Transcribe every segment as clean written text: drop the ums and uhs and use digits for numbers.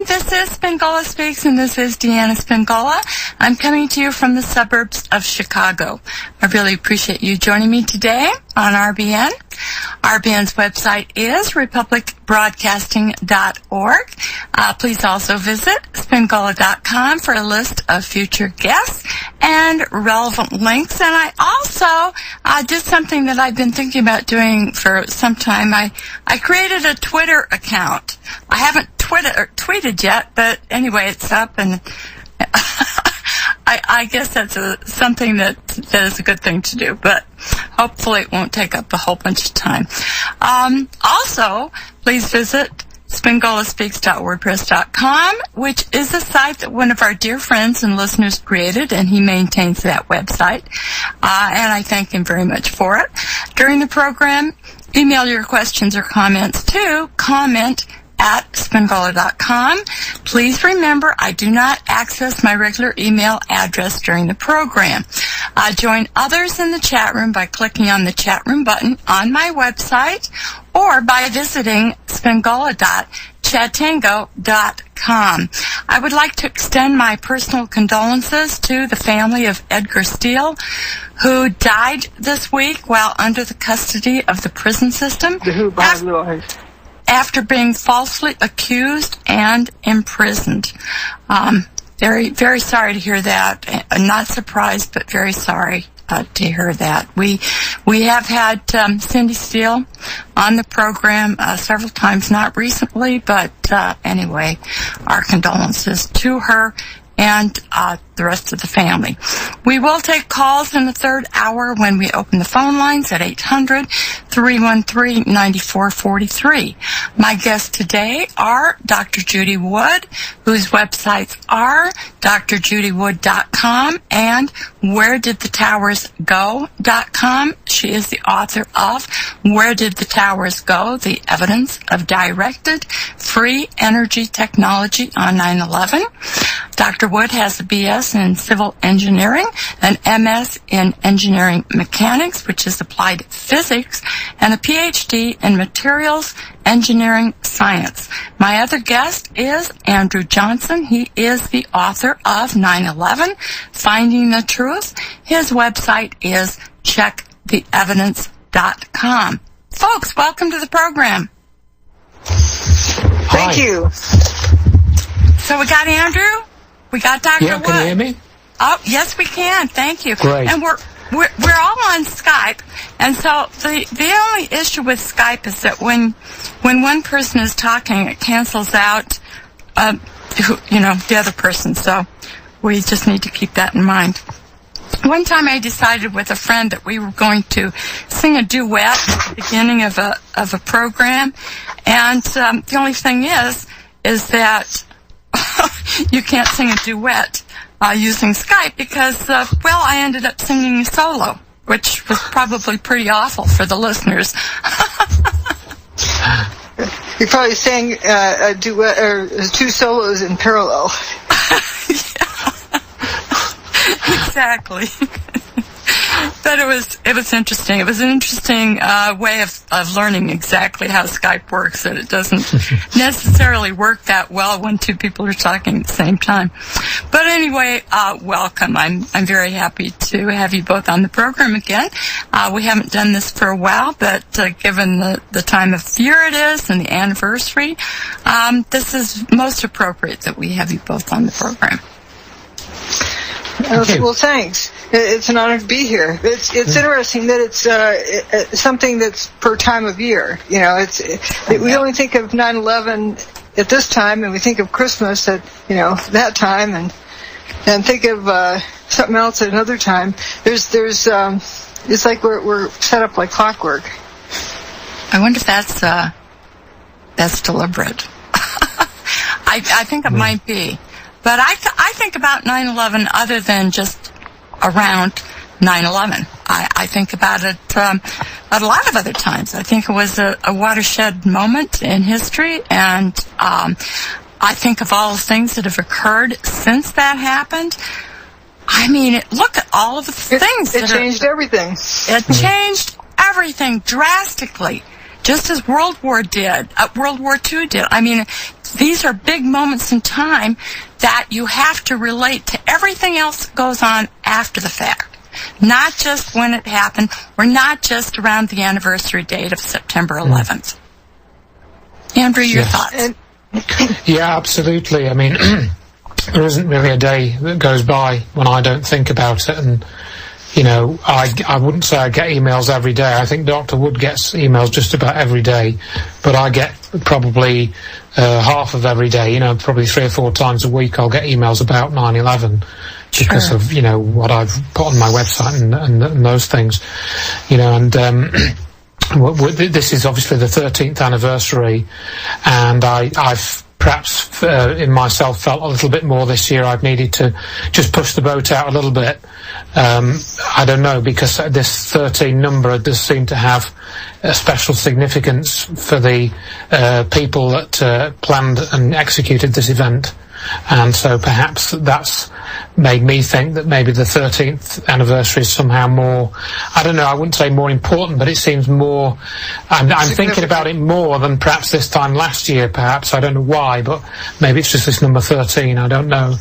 this is Spingola Speaks, and this is Deanna Spingola. I'm coming to you from the suburbs of Chicago. I really appreciate you joining me today on RBN. RBN's website is republicbroadcasting.org. Please also visit spingola.com for a list of future guests and relevant links. And I also did something that I've been thinking about doing for some time. I created a Twitter account. I haven't tweeted yet, but anyway, it's up, and I guess that's something that is a good thing to do, but hopefully it won't take up a whole bunch of time. Also, please visit SpingolaSpeaks.wordpress.com, which is a site that one of our dear friends and listeners created, and he maintains that website, and I thank him very much for it. During the program, email your questions or comments to comment@spingola.com. Please remember, I do not access my regular email address during the program. Join others in the chat room by clicking on the chat room button on my website or by visiting spingola.chatango.com. I would like to extend my personal condolences to the family of Edgar Steele, who died this week while under the custody of the prison system after being falsely accused and imprisoned. Very, very sorry to hear that. Not surprised, but very sorry to hear that. We have had Cindy Steele on the program several times, not recently, but anyway, our condolences to her and the rest of the family. We will take calls in the third hour when we open the phone lines at 800-313-9443. My guests today are Dr. Judy Wood, whose websites are drjudywood.com and wheredidthetowersgo.com. She is the author of Where Did the Towers Go? The Evidence of Directed Free Energy Technology on 9/11. Dr. Wood has a BS in Civil Engineering, an MS in Engineering Mechanics, which is applied physics, and a PhD in Materials Engineering Science. My other guest is Andrew Johnson. He is the author of 9/11, Finding the Truth. His website is checktheevidence.com. Folks, welcome to the program. Thank you. So we got Andrew. We got Dr. Wood. Can you hear me? Oh, yes, we can. Thank you. Great. And we're all on Skype, and so the only issue with Skype is that when one person is talking, it cancels out, the other person. So we just need to keep that in mind. One time I decided with a friend that we were going to sing a duet at the beginning of a program, and the only thing is that you can't sing a duet using Skype because, I ended up singing a solo, which was probably pretty awful for the listeners. You probably sang a duet or two solos in parallel. Exactly. But it was interesting. It was an interesting way of learning exactly how Skype works, that it doesn't necessarily work that well when two people are talking at the same time. But anyway, welcome. I'm very happy to have you both on the program again. We haven't done this for a while, but given the time of year it is and the anniversary, this is most appropriate that we have you both on the program. Well, thanks. It's an honor to be here. It's interesting that it's something that's per time of year. We only think of 9/11 at this time, and we think of Christmas at that time, and think of something else at another time. There's it's like we're set up like clockwork. I wonder if that's deliberate. I think it might be. But I think about 9/11 other than just around 9/11. I think about it a lot of other times. I think it was a watershed moment in history, and I think of all the things that have occurred since that happened. I mean, look at all of the things. It changed everything. It changed everything drastically. just as World War II did. I mean, these are big moments in time that you have to relate to everything else that goes on after the fact. Not just when it happened, or not just around the anniversary date of September 11th. Andrew, your thoughts? Yeah, absolutely. I mean, there isn't really a day that goes by when I don't think about it, and you know, I wouldn't say I get emails every day. I think Dr. Wood gets emails just about every day, but I get probably half of every day, you know, probably 3 or 4 times a week I'll get emails about 9/11 because of, you know, what I've put on my website and those things, you know, and this is obviously the 13th anniversary, and I've perhaps in myself felt a little bit more this year. I've needed to just push the boat out a little bit. I don't know, because this 13 number does seem to have a special significance for the people that planned and executed this event. And so perhaps that's made me think that maybe the 13th anniversary is somehow more, I don't know, I wouldn't say more important, but it seems more, I'm thinking about it more than perhaps this time last year, perhaps. I don't know why, but maybe it's just this number 13, I don't know.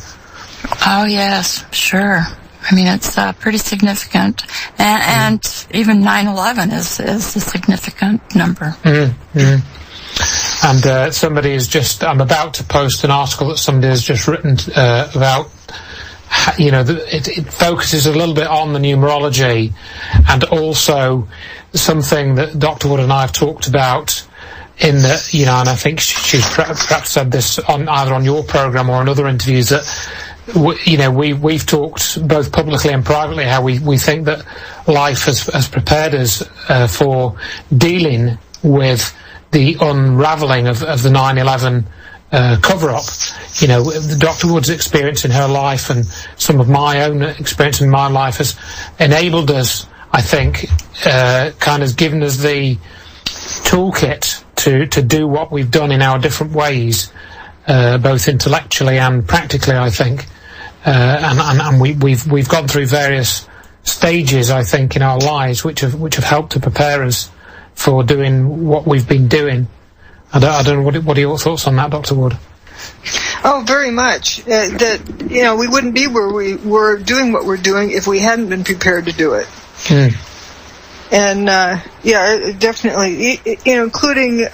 Oh, yes, sure. I mean, it's pretty significant. And even 9/11 is a significant number. Mm-hmm. And somebody is just, I'm about to post an article that somebody has just written about, you know, it focuses a little bit on the numerology, and also something that Dr. Wood and I have talked about in the, you know, and I think she's perhaps said this on either on your program or in other interviews, that you know, we've talked both publicly and privately how we think that life has prepared us for dealing with the unravelling of the 9/11 cover-up. You know, Dr. Wood's experience in her life and some of my own experience in my life has enabled us, I think, kind of given us the toolkit to do what we've done in our different ways, both intellectually and practically, I think. And we've gone through various stages, I think, in our lives which have helped to prepare us for doing what we've been doing. I don't know, what are your thoughts on that, Dr. Wood? Oh, very much. That, you know, we wouldn't be where we were doing what we're doing if we hadn't been prepared to do it. And yeah, definitely, you know, including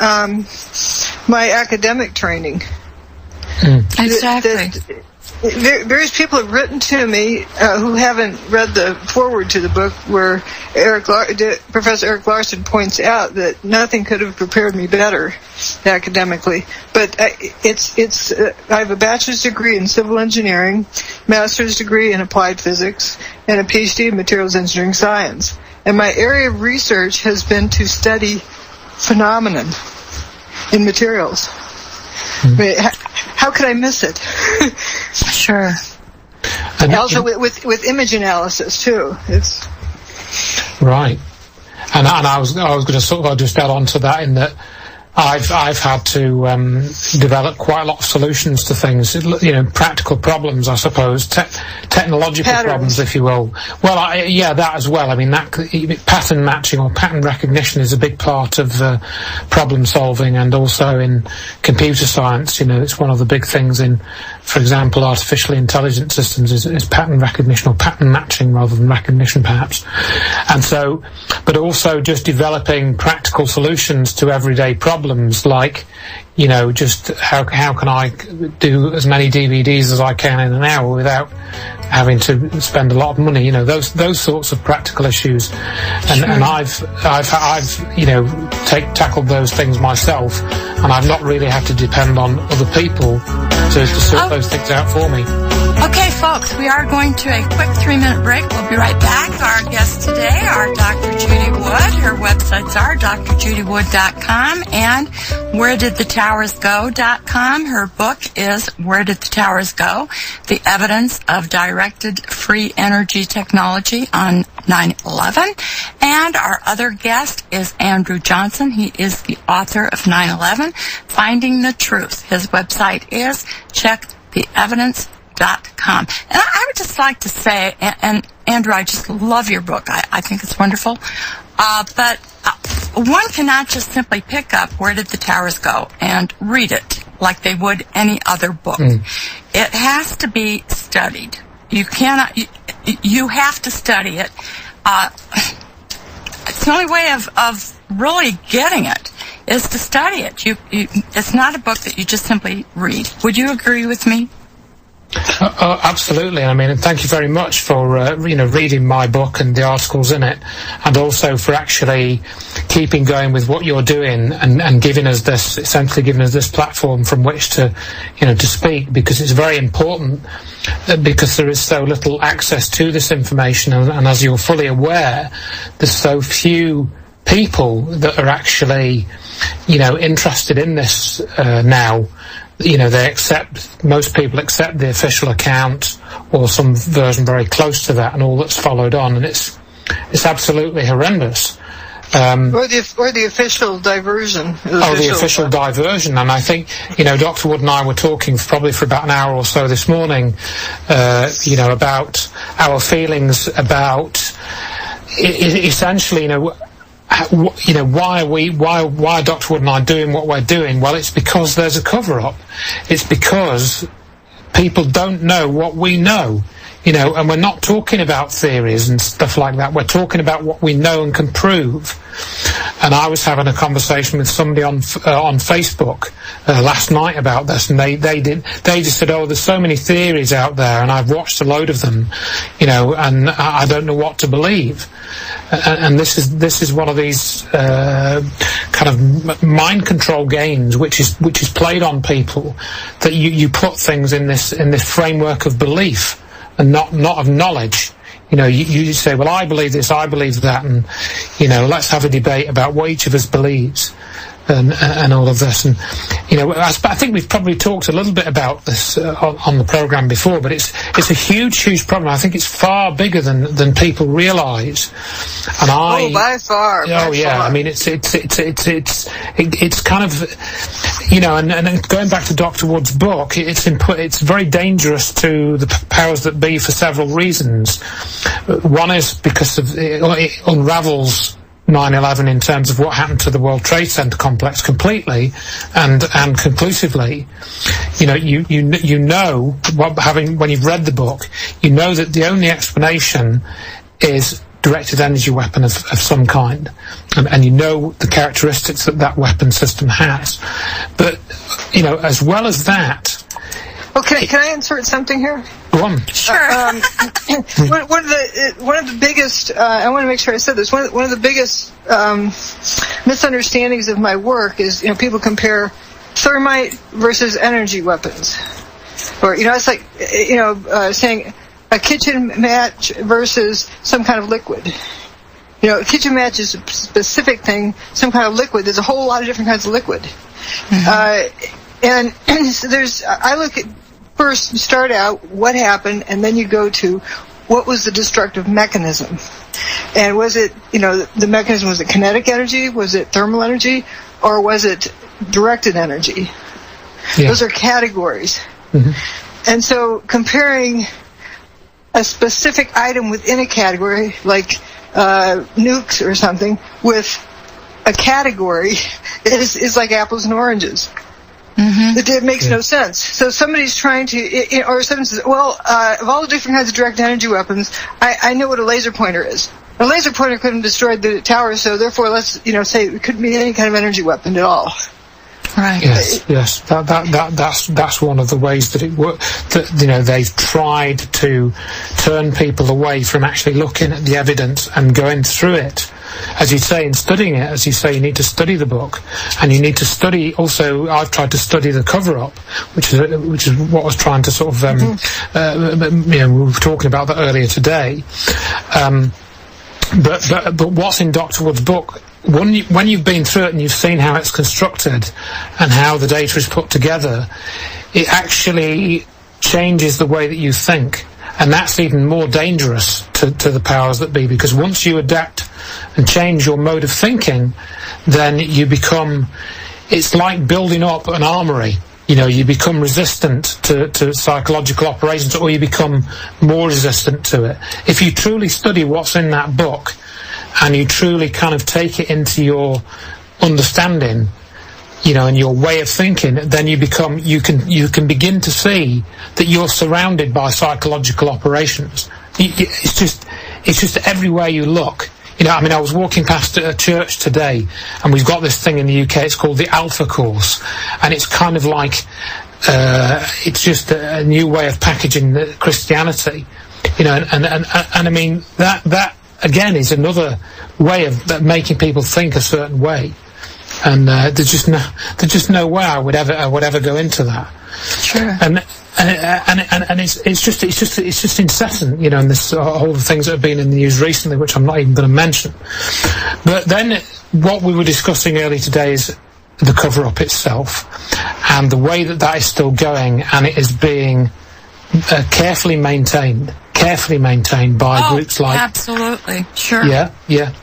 my academic training. Exactly. Various people have written to me who haven't read the foreword to the book, where Professor Eric Larsen points out that nothing could have prepared me better academically. But I have a bachelor's degree in civil engineering, master's degree in applied physics, and a PhD in materials engineering science. And my area of research has been to study phenomenon in materials. I mean, how could I miss it? Sure. And also with image analysis too. It's right. And I was going to sort of just add on to that, in that I've had to develop quite a lot of solutions to things, you know, practical problems, I suppose, technological problems, if you will. Well, yeah, that as well. I mean, that pattern matching or pattern recognition is a big part of problem solving, and also in computer science. You know, it's one of the big things in, for example, artificial intelligence systems is pattern recognition, or pattern matching rather than recognition, perhaps. And so, but also just developing practical solutions to everyday problems, like, you know, just how can I do as many DVDs as I can in an hour without having to spend a lot of money, you know, those sorts of practical issues. And, sure. And I've you know, tackled those things myself, and I've not really had to depend on other people to sort those things out for me. Okay, folks, we are going to a quick 3-minute break. We'll be right back. Our guests today are Dr. Judy Wood. Her websites are drjudywood.com and wheredidthetowers.go.com. Her book is Where Did the Towers Go? The Evidence of Directed Free Energy Technology on 9/11. And our other guest is Andrew Johnson. He is the author of 9/11, Finding the Truth. His website is checktheevidence.com. And I would just like to say, and Andrew, I just love your book. I think it's wonderful. But one cannot just simply pick up Where Did the Towers Go and read it like they would any other book. It has to be studied. You cannot. You have to study it. It's the only way of really getting it is to study it. It's not a book that you just simply read. Would you agree with me? Absolutely. I mean, and thank you very much for reading my book and the articles in it, and also for actually keeping going with what you're doing and giving us this platform from which to speak, because it's very important, because there is so little access to this information, and as you're fully aware, there's so few people that are actually interested in this now. Most people accept the official account or some version very close to that, and all that's followed on, and it's absolutely horrendous. Or the official diversion. The official diversion. And I think, Dr. Wood and I were talking probably for about an hour or so this morning, about our feelings about essentially, why are Dr. Wood and I doing what we're doing? Well, it's because there's a cover-up. It's because people don't know what we know, and we're not talking about theories and stuff like that. We're talking about what we know and can prove. And I was having a conversation with somebody on Facebook last night about this, and they just said, "Oh, there's so many theories out there, and I've watched a load of them, and I don't know what to believe." And this is one of these kind of mind control games, which is played on people, that you put things in this framework of belief and not of knowledge. You say, well, I believe this, I believe that, and let's have a debate about what each of us believes, and all of this. And I think we've probably talked a little bit about this on the program before, but it's a huge problem. I think it's far bigger than people realise. And by far. I mean, it's kind of, and going back to Dr. Wood's book, it's very dangerous to the powers that be for several reasons. One is because it unravels 9/11 in terms of what happened to the World Trade Center complex completely and conclusively. When you've read the book, you know that the only explanation is directed energy weapon of some kind, and you know the characteristics that weapon system has. But as well as that. Well, can I insert something here? Go on. Sure. One of the biggest. I want to make sure I said this. One of the biggest misunderstandings of my work is people compare thermite versus energy weapons, or it's like saying a kitchen match versus some kind of liquid. A kitchen match is a specific thing. Some kind of liquid. There's a whole lot of different kinds of liquid. And I look at, first start out what happened, and then you go to what was the destructive mechanism. And was it, the mechanism, was it kinetic energy, was it thermal energy, or was it directed energy? Yeah. Those are categories. And so comparing a specific item within a category, like nukes or something, with a category is like apples and oranges. It makes no sense. So somebody's trying to, or someone says, well, of all the different kinds of direct energy weapons, I know what a laser pointer is. A laser pointer couldn't destroy the tower, so therefore let's, say it couldn't be any kind of energy weapon at all. Right. Yes. That's one of the ways that it works. That they've tried to turn people away from actually looking at the evidence and going through it. As you say, in studying it, as you say, you need to study the book, and you need to study. Also, I've tried to study the cover-up, which is what I was trying to sort of. We were talking about that earlier today. But what's in Dr. Wood's book? When you've been through it and you've seen how it's constructed and how the data is put together, it actually changes the way that you think. And that's even more dangerous to the powers that be, because once you adapt and change your mode of thinking, then you become, it's like building up an armory. You become resistant to psychological operations, or you become more resistant to it. If you truly study what's in that book, and you truly kind of take it into your understanding, and your way of thinking, then you can begin to see that you're surrounded by psychological operations. It's just everywhere you look. I was walking past a church today, and we've got this thing in the UK, it's called the Alpha Course, and it's kind of like, it's just a new way of packaging Christianity, and I mean, that again is another way of making people think a certain way, and there's just no way I would ever go into that. Sure. And it's just incessant, and this all the things that have been in the news recently, which I'm not even going to mention. But then what we were discussing earlier today is the cover-up itself, and the way that is still going, and it is being carefully maintained by groups like... absolutely, sure. Yeah,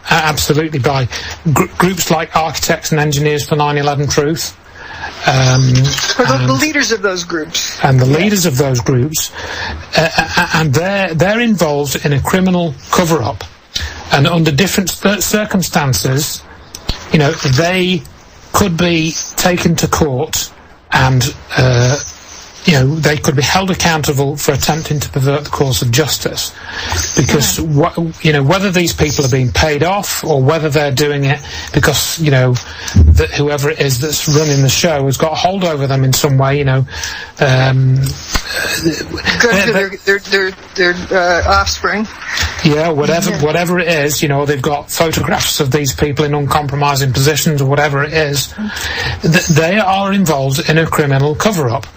absolutely, by groups like Architects and Engineers for 9/11 Truth. The leaders of those groups. And the leaders of those groups, and they're involved in a criminal cover-up, and under different circumstances, they could be taken to court, and they could be held accountable for attempting to pervert the course of justice, because whether these people are being paid off or whether they're doing it because that whoever it is that's running the show has got a hold over them in some way, their offspring. Yeah, whatever it is, or they've got photographs of these people in uncompromising positions or whatever it is, they are involved in a criminal cover-up.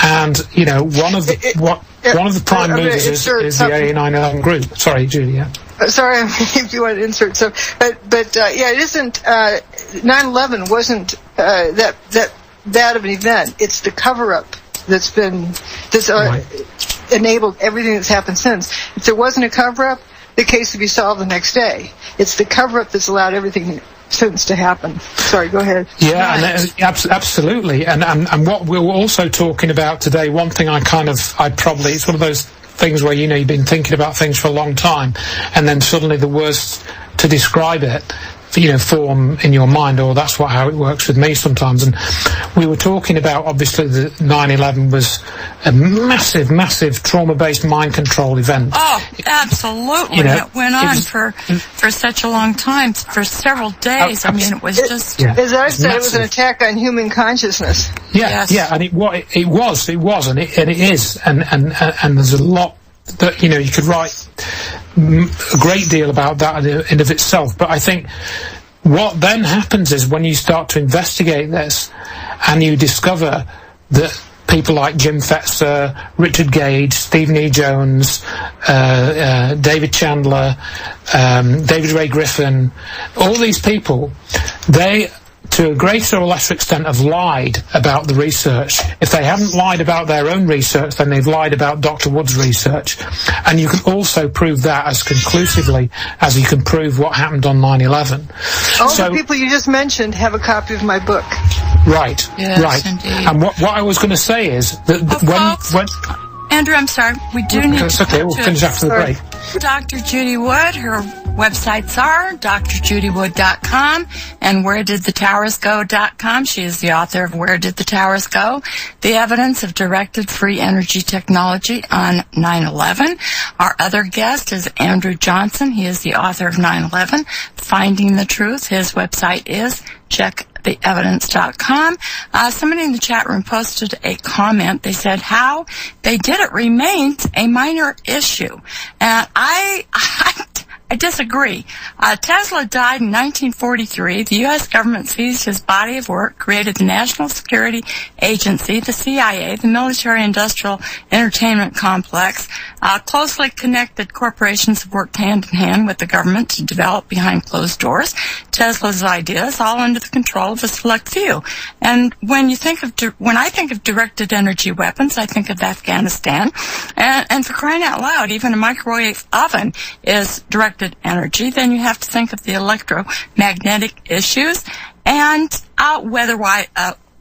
And one of the prime movers is the AA 9/11 group. Sorry, Judy. Yeah. Sorry, if you want to insert some, but it isn't. 9/11 wasn't that bad of an event. It's the cover-up that's enabled everything that's happened since. If there wasn't a cover-up, the case would be solved the next day. It's the cover-up that's allowed everything since to happen. Sorry, go ahead. Yeah, and absolutely. And what we were also talking about today, one thing it's one of those things where you've been thinking about things for a long time, and then suddenly the words to describe it form in your mind, or that's how it works with me sometimes. And we were talking about, obviously, that 9/11 was a massive trauma-based mind control event. Oh, absolutely. It went on for such a long time, for several days. It was just... Yeah. As I said, it was an attack on human consciousness. Yeah, yes. And it was, and it is, and there's a lot that, you could write a great deal about that in and of itself. But I think what then happens is when you start to investigate this and you discover that people like Jim Fetzer, Richard Gage, Stephen E. Jones, David Chandler, David Ray Griffin, all these people, they, to a greater or lesser extent, have lied about the research. If they haven't lied about their own research, then they've lied about Dr. Wood's research. And you can also prove that as conclusively as you can prove what happened on 9/11. All the people you just mentioned have a copy of my book. Right, yes, right. Indeed. And what I was going to say is that when Andrew, I'm sorry, we do need to... okay, we'll finish after the break. Dr. Judy Wood, her websites are drjudywood.com and wheredidthetowers.go.com. She is the author of Where Did the Towers Go? The Evidence of Directed Free Energy Technology on 9/11. Our other guest is Andrew Johnson. He is the author of 9/11, Finding the Truth. His website is checktheevidence.com. Somebody in the chat room posted a comment. They said, how they did it remains a minor issue. And I disagree. Tesla died in 1943. The U.S. government seized his body of work, created the National Security Agency, the CIA, the military-industrial entertainment complex. Closely connected corporations have worked hand-in-hand with the government to develop behind closed doors Tesla's ideas, all under the control of a select few. And when I think of directed energy weapons, I think of Afghanistan. And for crying out loud, even a microwave oven is directed energy. Then you have to think of the electromagnetic issues and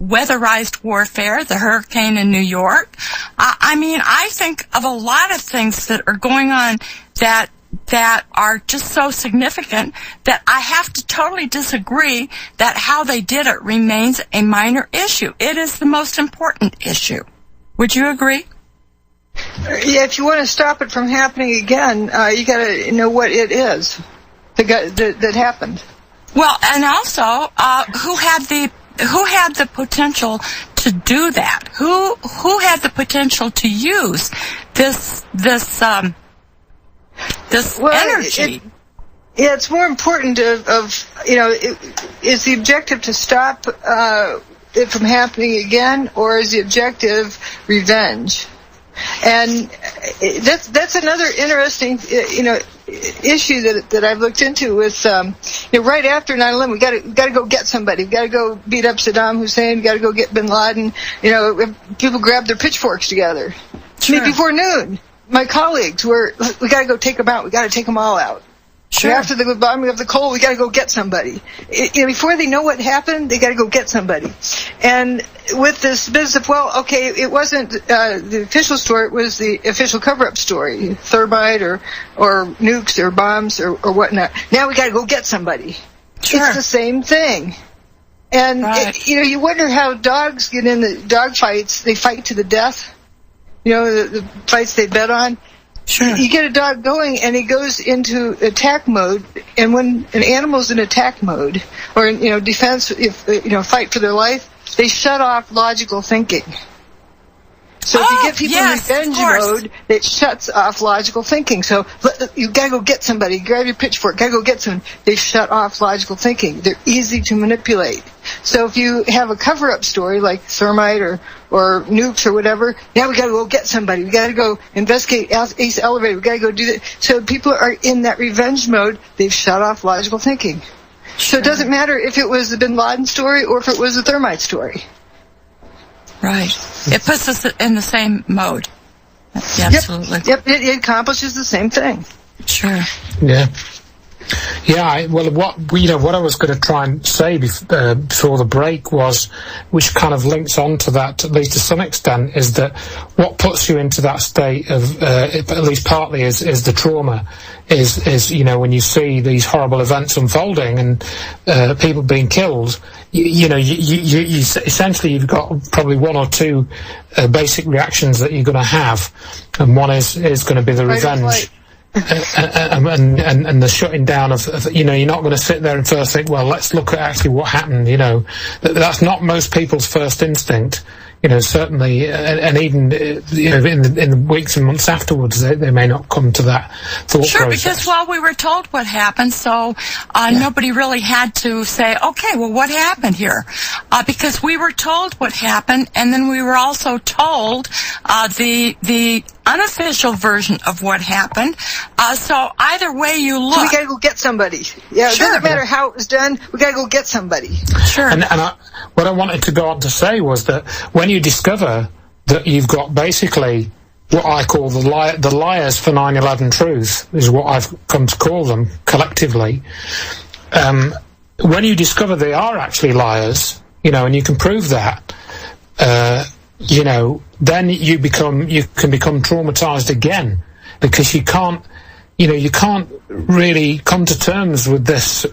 weatherized warfare, the hurricane in New York. I think of a lot of things that are going on that that are just so significant that I have to totally disagree that how they did it remains a minor issue. It is the most important issue. Would you agree? Yeah, if you want to stop it from happening again, you got to know what it is that happened. Well, and also, who had the potential to do that? Who had the potential to use this energy? It's more important is the objective to stop it from happening again, or is the objective revenge? And that's another interesting issue that I've looked into with right after 9/11, we got to go get somebody. We got to go beat up Saddam Hussein. We got to go get Bin Laden. People grabbed their pitchforks together. Sure. Before noon, my colleagues we got to go take them out. We got to take them all out. Sure. After the bombing of the coal, we got to go get somebody. Before they know what happened, they got to go get somebody. And with this business of, it wasn't the official story, it was the official cover-up story, thermite or nukes or bombs or whatnot. Now we got to go get somebody. Sure. It's the same thing. And, right. You wonder how dogs get in the dog fights. They fight to the death. The fights they bet on. Sure. You get a dog going, and he goes into attack mode. And when an animal's in attack mode, or in defense, fight for their life, they shut off logical thinking. So if you get people in revenge mode, it shuts off logical thinking. So you gotta go get somebody. Grab your pitchfork. Gotta go get someone. They shut off logical thinking. They're easy to manipulate. So if you have a cover-up story like thermite or nukes or whatever, now we gotta go get somebody. We gotta go investigate Ace Elevator. We gotta go do that. So people are in that revenge mode. They've shut off logical thinking. So it doesn't matter if it was the Bin Laden story or if it was the thermite story. Right. It puts us in the same mode. Absolutely. Yep. It accomplishes the same thing. Sure. Yeah. Yeah, what I was going to try and say before the break was, which kind of links on to that, at least to some extent, is that what puts you into that state of, at least partly, is the trauma, is when you see these horrible events unfolding and people being killed, you essentially you've got probably one or two basic reactions that you're going to have, and one is going to be the revenge. And the shutting down of you're not going to sit there and first think, well, let's look at actually what happened. That's not most people's first instinct. Certainly, and even in the weeks and months afterwards, they may not come to that thought process. Sure, because we were told what happened, so nobody really had to say, okay, well, what happened here? Because we were told what happened, and then we were also told the unofficial version of what happened. So either way you look, we got to go get somebody. Yeah, sure. It doesn't matter how it was done. We got to go get somebody. Sure. And what I wanted to go on to say was that when you discover that you've got basically what I call the liars for 9/11 truth, is what I've come to call them collectively. When you discover they are actually liars, and you can prove that, then you can become traumatized again, because you can't really come to terms with this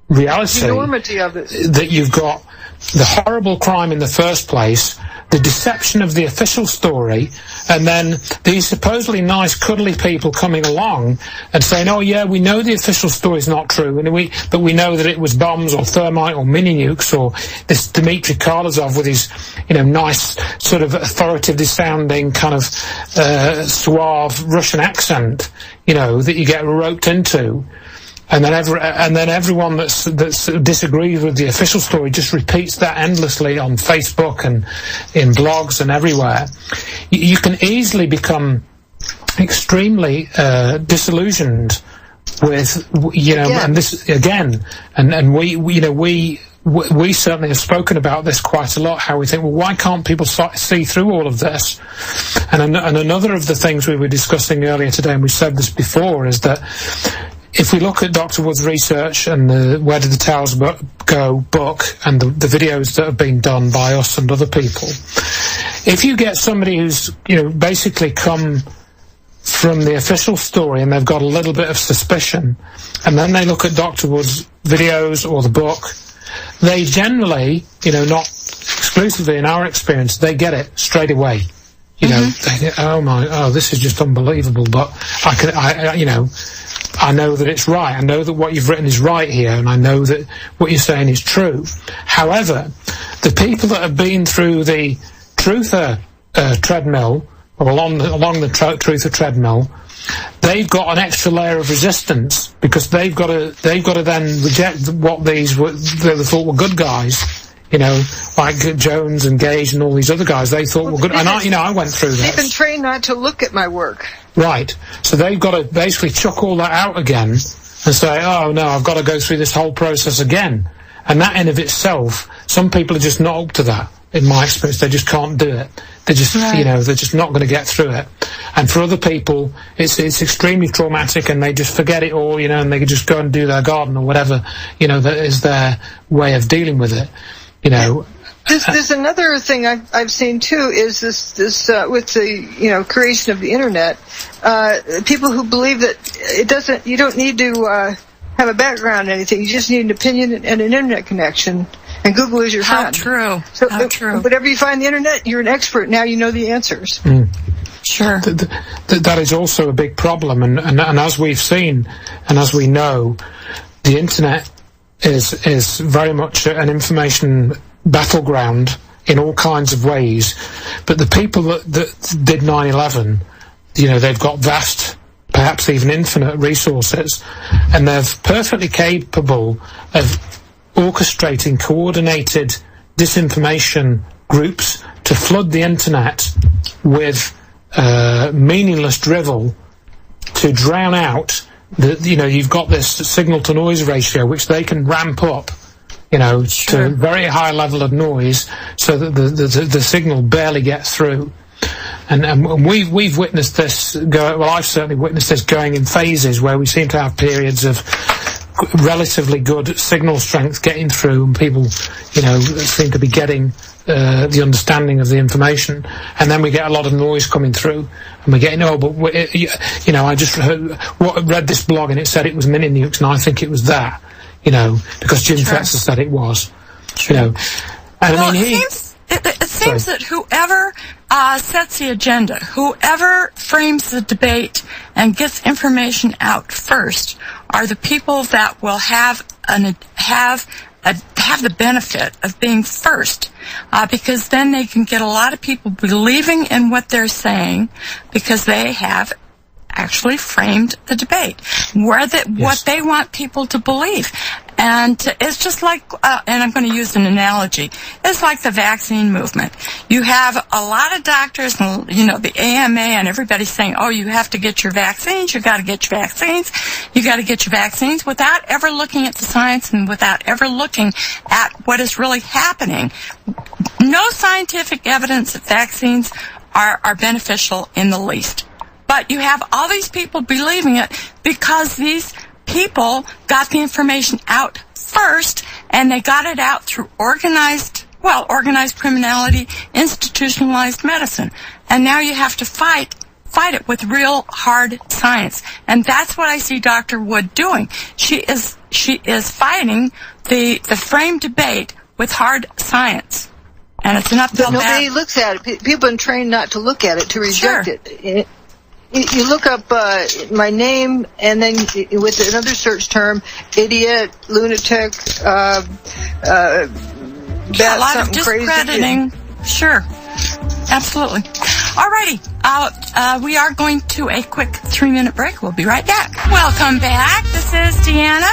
reality, the enormity of it, that you've got the horrible crime in the first place, the deception of the official story, and then these supposedly nice, cuddly people coming along and saying, oh yeah, we know the official story is not true, but we know that it was bombs or thermite or mini nukes, or this Dmitry Karlazov with his, nice sort of authoritatively sounding kind of suave Russian accent, that you get roped into. And then everyone that disagrees with the official story just repeats that endlessly on Facebook and in blogs and everywhere. You can easily become extremely disillusioned with, and this again, and we certainly have spoken about this quite a lot, how we think, well, why can't people see through all of this? And another of the things we were discussing earlier today, and we said this before, is that if we look at Dr. Wood's research and the Where Did the Towers Go book and the videos that have been done by us and other people, if you get somebody who's basically come from the official story and they've got a little bit of suspicion, and then they look at Dr. Wood's videos or the book, they generally, not exclusively in our experience, they get it straight away. They think, this is just unbelievable, but I know that it's right. I know that what you've written is right here, and I know that what you're saying is true. However, the people that have been through the truther treadmill, or along the truther treadmill, they've got an extra layer of resistance, because they've got to then reject what they thought were good guys. Like Jones and Gage and all these other guys, they thought were good. And I went through this. They've been trained not to look at my work. Right. So they've got to basically chuck all that out again and say, oh, no, I've got to go through this whole process again. And that in of itself, some people are just not up to that. In my experience, they just can't do it. They just, they're just not going to get through it. And for other people, it's extremely traumatic, and they just forget it all, and they can just go and do their garden or whatever, that is their way of dealing with it. There's another thing I've seen too, is this with the creation of the internet, people who believe that you don't need to have a background in anything, you just need an opinion and an internet connection, and Google is your friend. How true. So How true. Whatever you find on the internet, you're an expert. Now you know the answers. Sure. That is also a big problem, and as we've seen and as we know, the internet is very much an information battleground in all kinds of ways. But the people that did 9/11, they've got vast, perhaps even infinite resources, and they're perfectly capable of orchestrating coordinated disinformation groups to flood the internet with meaningless drivel to drown out you've got this signal to noise ratio which they can ramp up to a very high level of noise, so that the signal barely gets through. And we've witnessed this I've certainly witnessed this going in phases, where we seem to have periods of relatively good signal strength getting through, and people seem to be getting the understanding of the information, and then we get a lot of noise coming through, and we're getting I just read this blog and it said it was mini nukes, and I think it was that, because Jim Fetzer said it was, and it seems that whoever sets the agenda, whoever frames the debate and gets information out first, are the people that will have the benefit of being first, because then they can get a lot of people believing in what they're saying, because they have actually framed the debate, what they want people to believe. And it's just like, and I'm going to use an analogy, it's like the vaccine movement. You have a lot of doctors, and the AMA and everybody saying, oh, you have to get your vaccines, you got to get your vaccines, you got to get your vaccines, without ever looking at the science and without ever looking at what is really happening. No scientific evidence that vaccines are beneficial in the least. But you have all these people believing it because these people got the information out first, and they got it out through organized criminality, institutionalized medicine. And now you have to fight it with real hard science. And that's what I see Dr. Wood doing. She is fighting the frame debate with hard science. And it's an uphill battle. Nobody looks at it. People have been trained not to look at it, to reject it. You look up my name, and then with another search term, idiot, lunatic, a lot of discrediting. Crazy. Sure. Absolutely. Alrighty. We are going to a quick 3-minute break. We'll be right back. Welcome back. This is Deanna,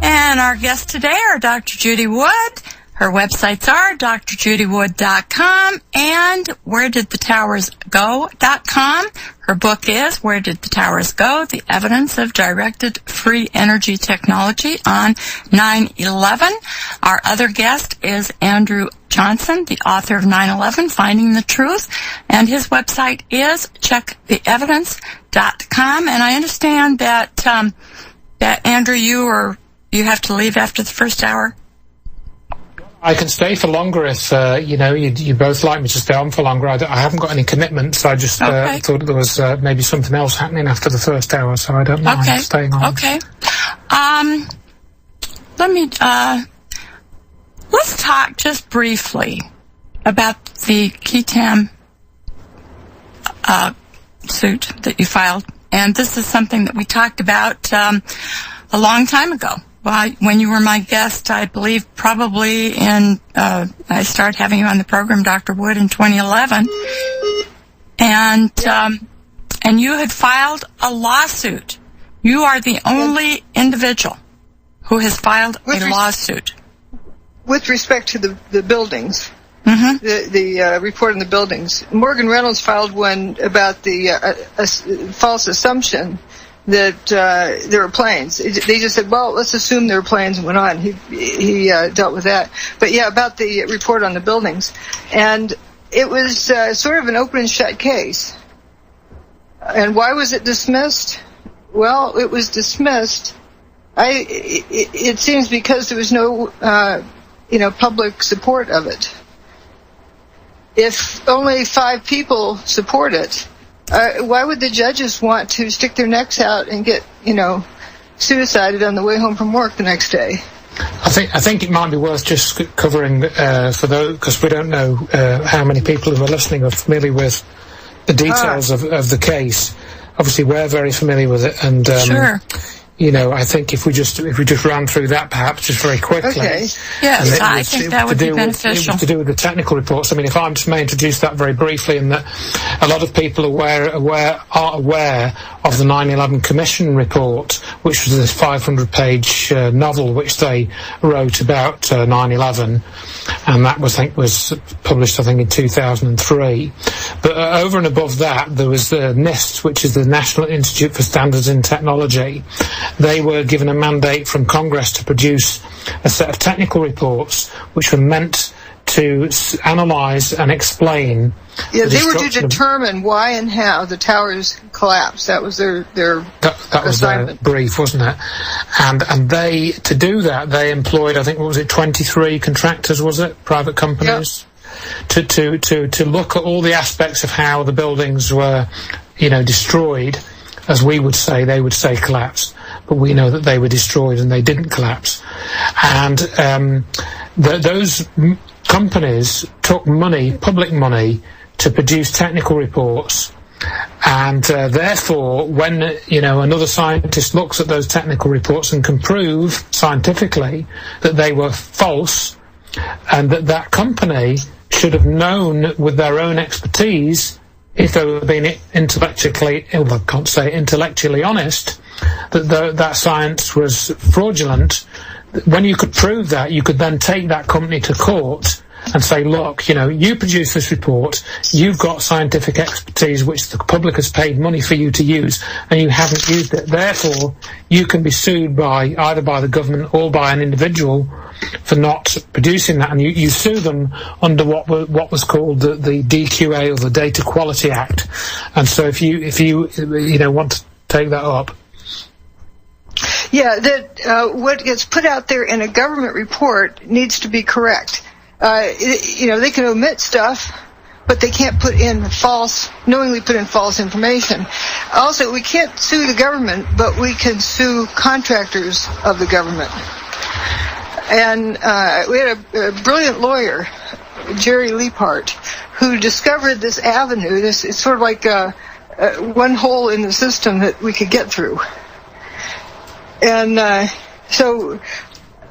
and our guests today are Dr. Judy Wood. Her websites are drjudywood.com and wheredidthetowers.go.com. Her book is Where Did the Towers Go? The Evidence of Directed Free Energy Technology on 9/11. Our other guest is Andrew Johnson, the author of 9/11, Finding the Truth, and his website is checktheevidence.com. And I understand that Andrew, you have to leave after the first hour. I can stay for longer if, you both like me to stay on for longer. I haven't got any commitments. I just thought there was maybe something else happening after the first hour, so I don't mind staying on. Okay. Let's talk just briefly about the Ketam suit that you filed. And this is something that we talked about a long time ago. When you were my guest, I believe probably I started having you on the program, Dr. Wood, in 2011. And you had filed a lawsuit. You are the only individual who has filed a lawsuit. With respect to the buildings, the report on the buildings, Morgan Reynolds filed one about the false assumption that there were planes. They just said, well, let's assume there were planes, and went on. He dealt with that. But yeah, about the report on the buildings. And it was sort of an open and shut case. And why was it dismissed? Well, it was dismissed. It seems because there was no, public support of it. If only 5 people support it, why would the judges want to stick their necks out and get, suicided on the way home from work the next day? I think it might be worth just covering for those, because we don't know how many people who are listening are familiar with the details of the case. Obviously, we're very familiar with it, and sure. I think if we just ran through that perhaps just very quickly. Okay. Yes, I think that would be beneficial. To do with the technical reports. I mean, if I just may introduce that very briefly, in that a lot of people are aware of the 9/11 Commission report, which was this 500-page novel which they wrote about 9/11, and that was published in 2003. But over and above that, there was the NIST, which is the National Institute for Standards in Technology. They were given a mandate from Congress to produce a set of technical reports which were meant to analyse and explain. Yeah, they were to determine why and how the towers collapsed. That was their that was assignment. Their brief, wasn't it? And they, to do that, they employed, 23 contractors, private companies, to look at all the aspects of how the buildings were, destroyed. As we would say, they would say collapse, but we know that they were destroyed and they didn't collapse. And those companies took public money, to produce technical reports. And therefore, when another scientist looks at those technical reports and can prove scientifically that they were false, and that company should have known with their own expertise, if they were being intellectually honest, that science was fraudulent, when you could prove that, you could then take that company to court and say, look, you produced this report, you've got scientific expertise which the public has paid money for you to use, and you haven't used it. Therefore, you can be sued either by the government or by an individual for not producing that, and you sue them under what was called the DQA, or the Data Quality Act. And so if you want to take that up. Yeah, that what gets put out there in a government report needs to be correct. They can omit stuff, but they can't knowingly put in false information. Also, we can't sue the government, but we can sue contractors of the government. And we had a brilliant lawyer, Jerry Leapart, who discovered this avenue. It's sort of like one hole in the system that we could get through. And so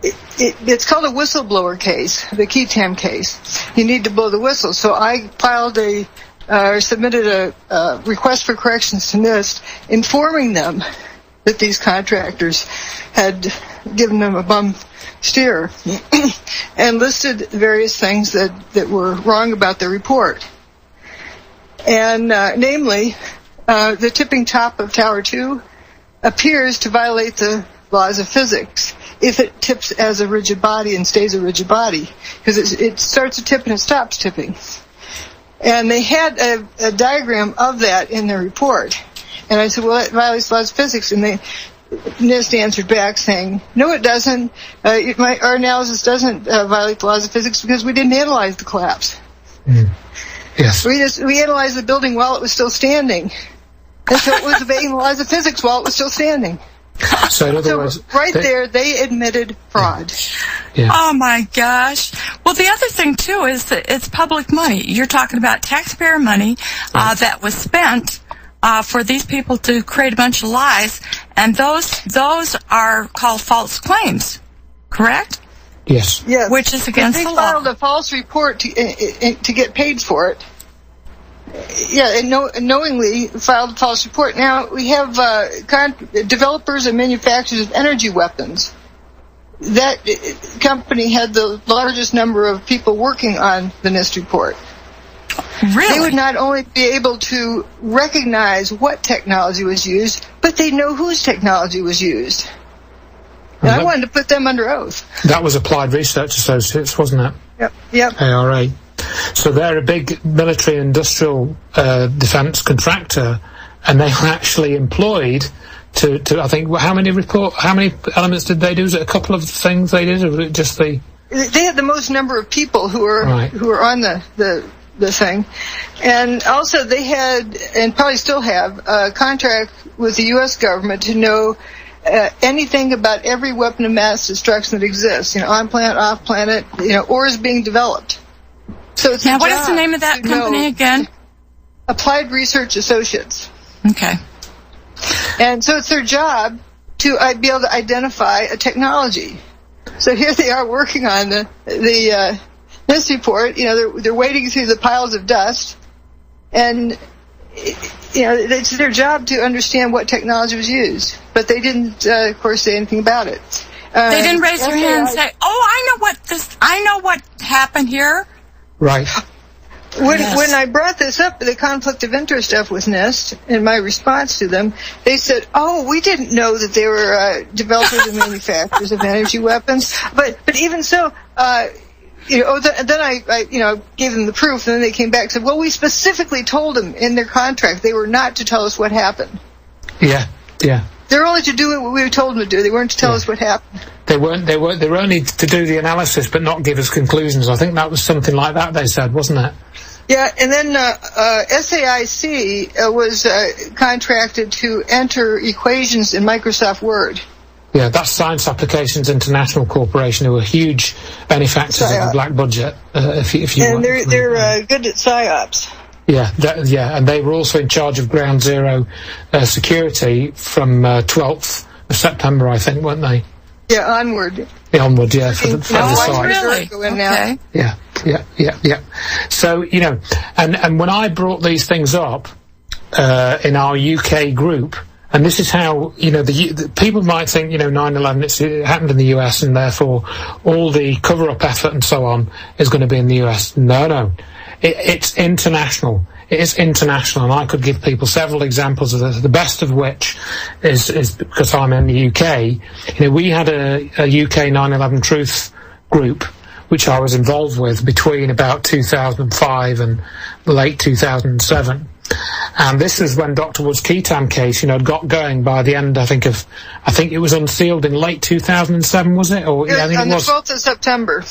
it's called a whistleblower case, the Ketam case. You need to blow the whistle. So I submitted a request for corrections to NIST, informing them that these contractors had given them a bum steer and listed various things that were wrong about their report. And namely, the tipping top of Tower 2 appears to violate the laws of physics if it tips as a rigid body and stays a rigid body, because it starts to tip and it stops tipping. And they had a diagram of that in their report. And I said, well, that violates the laws of physics. And NIST answered back saying, no, it doesn't. Our analysis doesn't violate the laws of physics because we didn't analyze the collapse. Yes. We analyzed the building while it was still standing. And so it was obeying the laws of physics while it was still standing. So in other words, there, they admitted fraud. Yeah. Oh my gosh. Well, the other thing too is that it's public money. You're talking about taxpayer money that was spent for these people to create a bunch of lies, and those are called false claims, correct? Yes. Yes. Which is against the law. They filed a false report to get paid for it. Yeah, and knowingly filed a false report. Now, we have developers and manufacturers of energy weapons. That company had the largest number of people working on the NIST report. Really? They would not only be able to recognize what technology was used, but they'd know whose technology was used. And I wanted to put them under oath. That was Applied Research Associates, wasn't it? Yep. ARA. So they're a big military industrial defence contractor, and they were actually employed to I think, how many elements did they do? Was it a couple of things they did, or was it just the... They had the most number of people who were on the thing. And also they had, and probably still have, a contract with the U.S. government to know anything about every weapon of mass destruction that exists, on planet, off planet, or is being developed. So it's now, what is the name of that company again? Applied Research Associates. Okay. And so it's their job to be able to identify a technology. So here they are working on the NIST report. They're wading through the piles of dust, and it's their job to understand what technology was used. But they didn't, of course, say anything about it. They didn't raise their hand and say, I know what happened here. Right. When I brought this up, the conflict of interest stuff with NIST, in my response to them, they said, we didn't know that they were developers and manufacturers of energy weapons. But even so, then I gave them the proof, and then they came back and said, well, we specifically told them in their contract they were not to tell us what happened. Yeah. They're only to do what we told them to do. They weren't to tell us what happened. They were only to do the analysis but not give us conclusions. I think that was something like that they said, wasn't it? Yeah, and then SAIC was contracted to enter equations in Microsoft Word. Yeah, that's Science Applications International Corporation, who are huge benefactors of the black budget. If you and they're good at psy-ops. Yeah, and they were also in charge of Ground Zero security from 12th of September, I think, weren't they? Yeah, onward. Onward, yeah, for the site. Really? Okay. Yeah. So, and when I brought these things up in our UK group, and this is how, the people might think, 9/11, it happened in the US, and therefore all the cover-up effort and so on is going to be in the US. No. It's international. It is international, and I could give people several examples of this, the best of which is because I'm in the UK. We had a UK 9/11 Truth group, which I was involved with between about 2005 and late 2007. And this is when Dr. Wood's Ketam case, got going by the end, I think it was unsealed in late 2007, was it? Or I think on it was the 12th of September.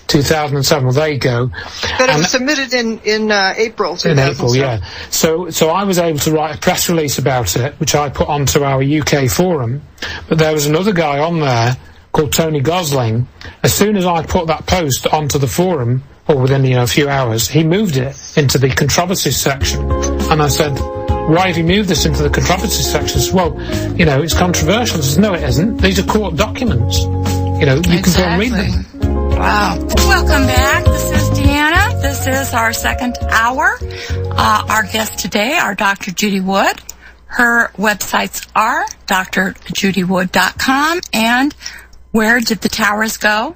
2007. Well, there you go. But it was submitted in April. In April, yeah. So I was able to write a press release about it, which I put onto our UK forum. But there was another guy on there called Tony Gosling. As soon as I put that post onto the forum, or within a few hours, he moved it into the controversies section. And I said, why have you moved this into the controversies section? He said, well, it's controversial. I said, no, it isn't. These are court documents. You can go and read them. Wow. Welcome back. This is Deanna. This is our second hour. Our guest today are Dr. Judy Wood. Her websites are drjudywood.com and wheredidthetowers.com.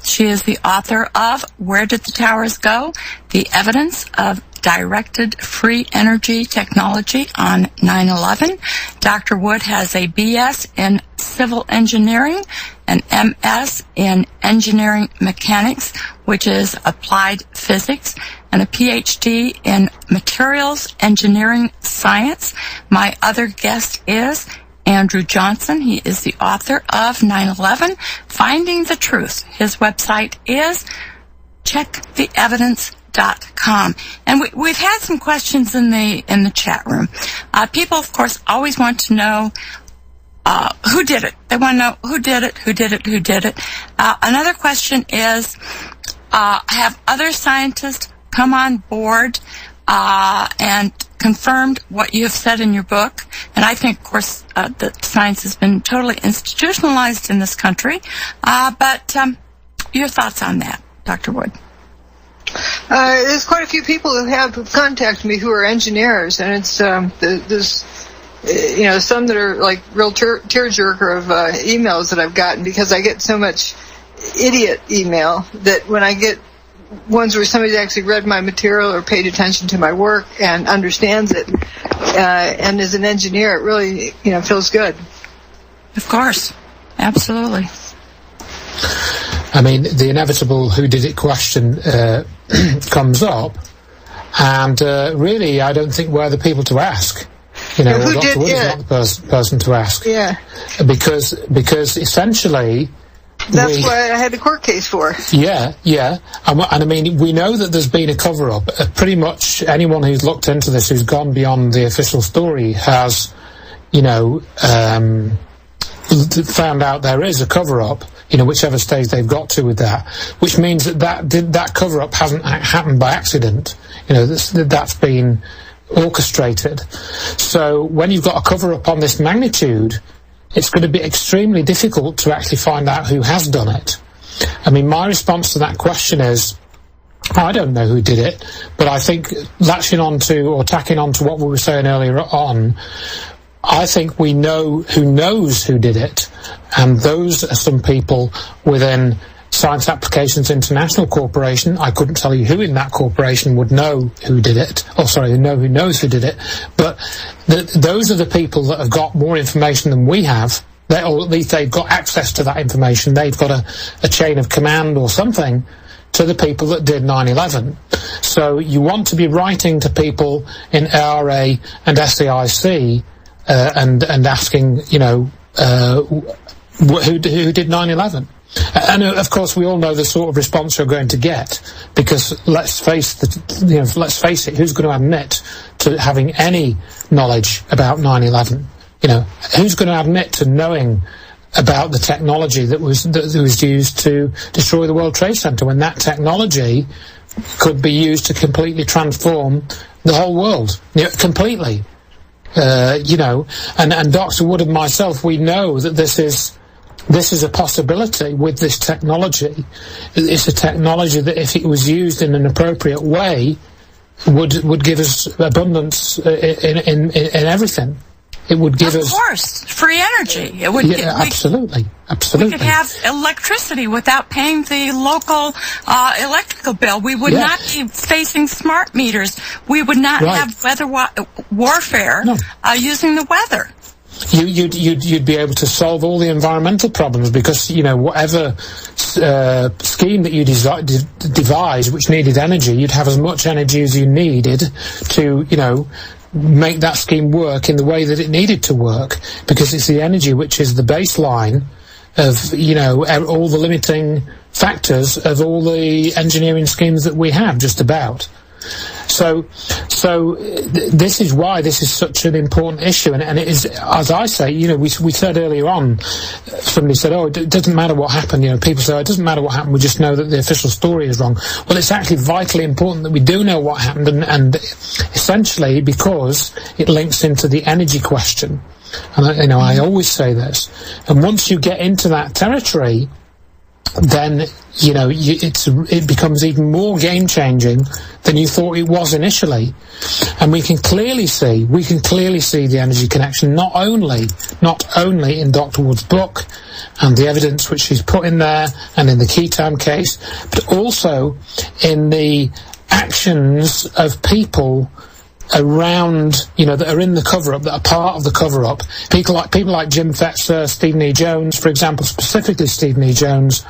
She is the author of Where Did the Towers Go? The Evidence of Directed Free Energy Technology on 9/11. Dr. Wood has a BS in Civil Engineering, an MS in Engineering Mechanics, which is Applied Physics, and a PhD in Materials Engineering Science. My other guest is Andrew Johnson. He is the author of 9/11, Finding the Truth. His website is checktheevidence.com. And we've had some questions in the chat room. People, of course, always want to know who did it. They want to know who did it. Another question is, have other scientists come on board and confirmed what you have said in your book? And I think, of course, that science has been totally institutionalized in this country. But your thoughts on that, Dr. Wood? There's quite a few people who have contacted me who are engineers, and it's there's some that are like real tearjerker of emails that I've gotten, because I get so much idiot email that when I get ones where somebody's actually read my material or paid attention to my work and understands it, and is an engineer, it really feels good. Of course, absolutely. I mean, the inevitable who did it question comes up, and really I don't think we're the people to ask. Dr. Wood is not the person to ask. Yeah. Because essentially, that's what I had the court case for. Yeah. And I mean, we know that there's been a cover-up. Pretty much anyone who's looked into this, who's gone beyond the official story, has, found out there is a cover-up, whichever stage they've got to with that, which means that cover-up hasn't happened by accident. That's been orchestrated. So when you've got a cover-up on this magnitude, it's going to be extremely difficult to actually find out who has done it. I mean, my response to that question is, I don't know who did it, but I think tacking on to what we were saying earlier on, I think we know who knows who did it, and those are some people within Science Applications International Corporation. I couldn't tell you who in that corporation would know who did it, who knows who did it, but those are the people that have got more information than we have, or at least they've got access to that information. They've got a chain of command or something to the people that did 9/11. So you want to be writing to people in ARA and SAIC and asking, who did 9/11? And of course, we all know the sort of response you're going to get, because let's face it, who's going to admit to having any knowledge about 9/11? Who's going to admit to knowing about the technology that was used to destroy the World Trade Center, when that technology could be used to completely transform the whole world, completely? And Dr. Wood and myself, we know that this is a possibility with this technology. It's a technology that, if it was used in an appropriate way, would give us abundance in everything. It would give us, of course, free energy. It would. Absolutely. We could have electricity without paying the local electrical bill. We would not be facing smart meters. We would not have weather warfare using the weather. You'd be able to solve all the environmental problems, because whatever scheme that you devise which needed energy, you'd have as much energy as you needed to make that scheme work in the way that it needed to work, because it's the energy which is the baseline of all the limiting factors of all the engineering schemes that we have, just about. So this is why this is such an important issue, and it is, as I say, we said earlier on, somebody said, it doesn't matter what happened. People say, it doesn't matter what happened, we just know that the official story is wrong. Well, it's actually vitally important that we do know what happened, and essentially because it links into the energy question. And I always say this, and once you get into that territory, then it becomes even more game-changing than you thought it was initially. And we can clearly see the energy connection, not only in Dr. Wood's book and the evidence which she's put in there, and in the Keytime case, but also in the actions of people around, that are in the cover-up, that are part of the cover-up. People like Jim Fetzer, Stephen E. Jones, for example, specifically Stephen E. Jones.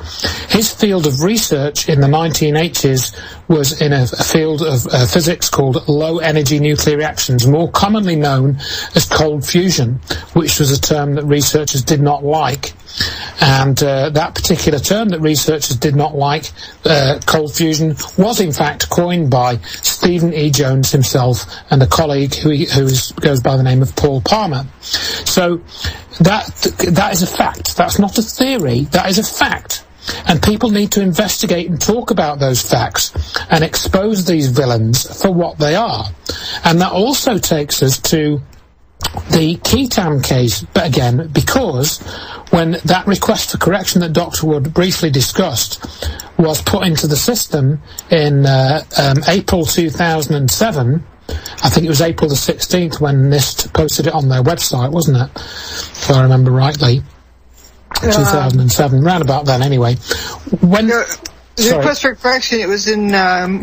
His field of research in the 1980s was in a field of physics called low-energy nuclear reactions, more commonly known as cold fusion, which was a term that researchers did not like. And that particular term that researchers did not like, cold fusion, was in fact coined by Stephen E. Jones himself and a colleague who goes by the name of Paul Palmer. So that is a fact. That's not a theory. That is a fact. And people need to investigate and talk about those facts and expose these villains for what they are. And that also takes us to the Keatam case, but again, because when that request for correction that Dr. Wood briefly discussed was put into the system in April 2007, I think it was April the 16th when NIST posted it on their website, wasn't it? If I remember rightly. 2007, round about then anyway. When... The request for correction, it was in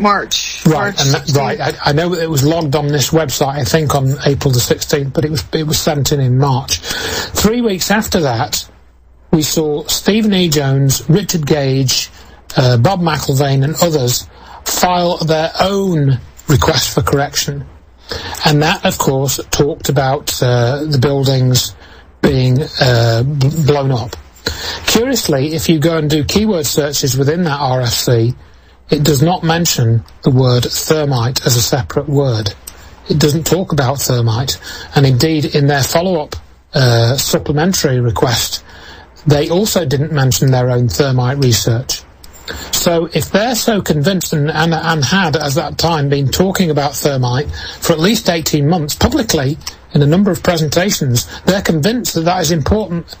March. Right, I know it was logged on this website, I think, on April the 16th, but it was sent in March. 3 weeks after that, we saw Stephen E. Jones, Richard Gage, Bob McIlvaine, and others file their own request for correction. And that, of course, talked about the buildings being blown up. Curiously, if you go and do keyword searches within that RFC, it does not mention the word thermite as a separate word. It doesn't talk about thermite. And indeed, in their follow-up supplementary request, they also didn't mention their own thermite research. So if they're so convinced and had, at that time, been talking about thermite for at least 18 months publicly in a number of presentations, they're convinced that that is important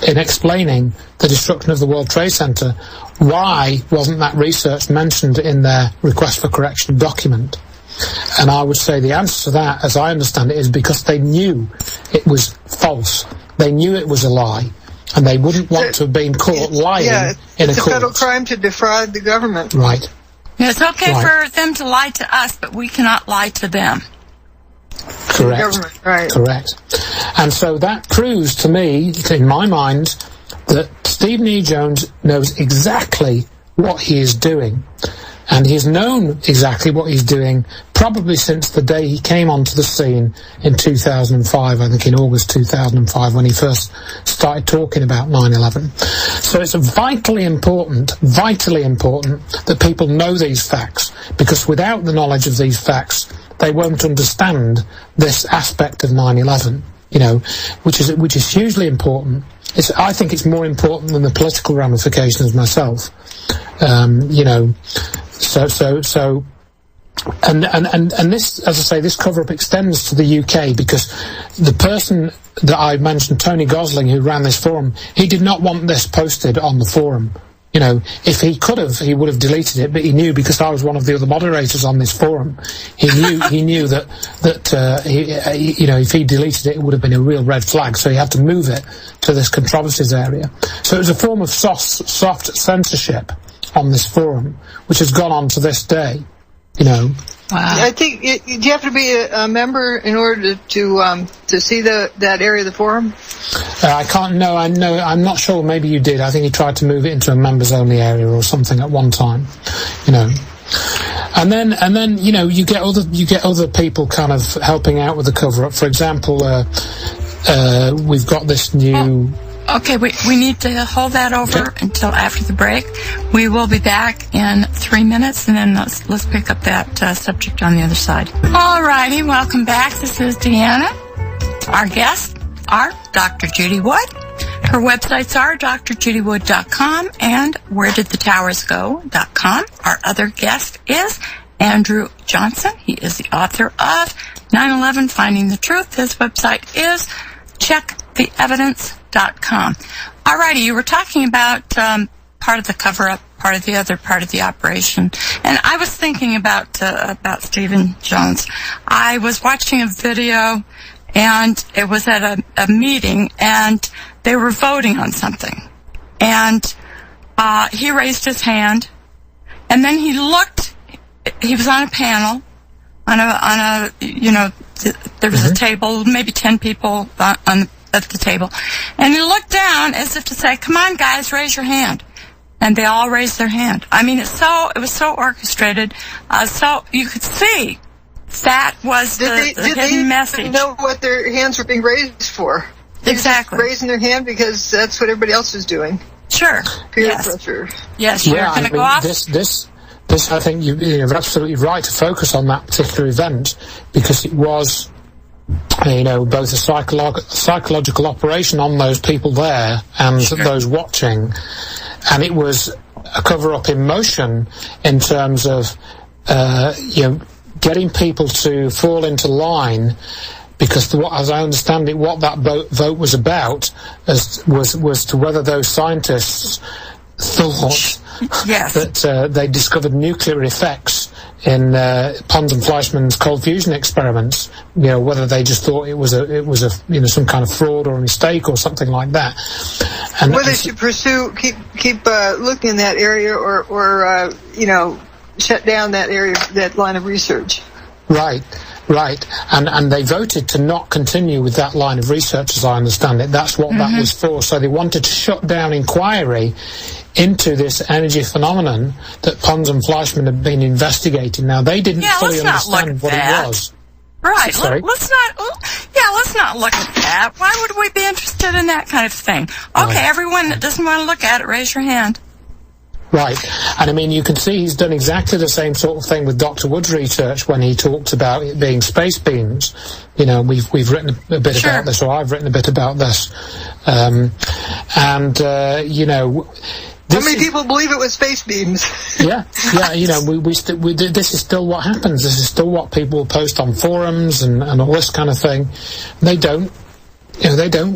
in explaining the destruction of the World Trade Center. Why wasn't that research mentioned in their request for correction document? And I would say the answer to that, as I understand it, is because they knew it was false. They knew it was a lie. And they wouldn't want to have been caught lying in a court. It's a federal crime to defraud the government. Right. Yeah, it's okay for them to lie to us, but we cannot lie to them. Correct. Government, right. Correct. And so that proves to me, in my mind, that Stephen E. Jones knows exactly what he is doing. And he's known exactly what he's doing probably since the day he came onto the scene in 2005, I think in August 2005, when he first started talking about 9/11. So it's vitally important that people know these facts, because without the knowledge of these facts, they won't understand this aspect of 9/11, which is hugely important. I think it's more important than the political ramifications myself. And this, as I say, this cover-up extends to the UK, because the person that I mentioned, Tony Gosling, who ran this forum, he did not want this posted on the forum. If he could have, he would have deleted it, but he knew, because I was one of the other moderators on this forum, he knew that if he deleted it, it would have been a real red flag, so he had to move it to this controversies area. So it was a form of soft censorship on this forum, which has gone on to this day. Wow. I think you have to be a member in order to see that area of the forum. I can't. No, I'm not sure. Maybe you did. I think he tried to move it into a members-only area or something at one time. And then you get other people kind of helping out with the cover-up. For example, we've got this new. Okay, we need to hold that over until after the break. We will be back in 3 minutes, and then let's pick up that subject on the other side. All righty, welcome back. This is Deanna. Our guests are Dr. Judy Wood. Her websites are drjudywood.com and wheredidthetowersgo.com. Our other guest is Andrew Johnson. He is the author of 9/11 Finding the Truth. His website is checktheevidence.com. Alrighty, you were talking about part of the cover-up, part of the other part of the operation, and I was thinking about Stephen Jones. I was watching a video, and it was at a meeting, and they were voting on something, and he raised his hand, and then he was on a panel there was a table, maybe 10 people at the table, and he looked down as if to say, "Come on, guys, raise your hand." And they all raised their hand. I mean, it was so orchestrated, so you could see that was the hidden message. Did they know what their hands were being raised for? Exactly. Raising their hand because that's what everybody else was doing. Sure. Peer pressure. Yes, you're going to go off. This, I think you're absolutely right to focus on that particular event, because it was, both a psychological operation on those people there and those watching, and it was a cover-up in motion in terms of, getting people to fall into line, because as I understand it, what that vote was about was to whether those scientists thought that they discovered nuclear effects in Pons and Fleischmann's cold fusion experiments. Whether they just thought it was some kind of fraud or a mistake or something like that. And whether they should keep looking in that area or shut down that area, that line of research. Right. And they voted to not continue with that line of research, as I understand it. That's what that was for. So they wanted to shut down inquiry into this energy phenomenon that Pons and Fleischmann had been investigating. Now, they didn't fully understand what it was. Right. Sorry? Let's not look at that. Why would we be interested in that kind of thing? Okay, everyone that doesn't want to look at it, raise your hand. Right. And I mean, you can see he's done exactly the same sort of thing with Dr. Wood's research when he talked about it being space beams. We've written a bit about this, or I've written a bit about this. How many people believe it was space beams? This is still what happens. This is still what people post on forums and all this kind of thing. They don't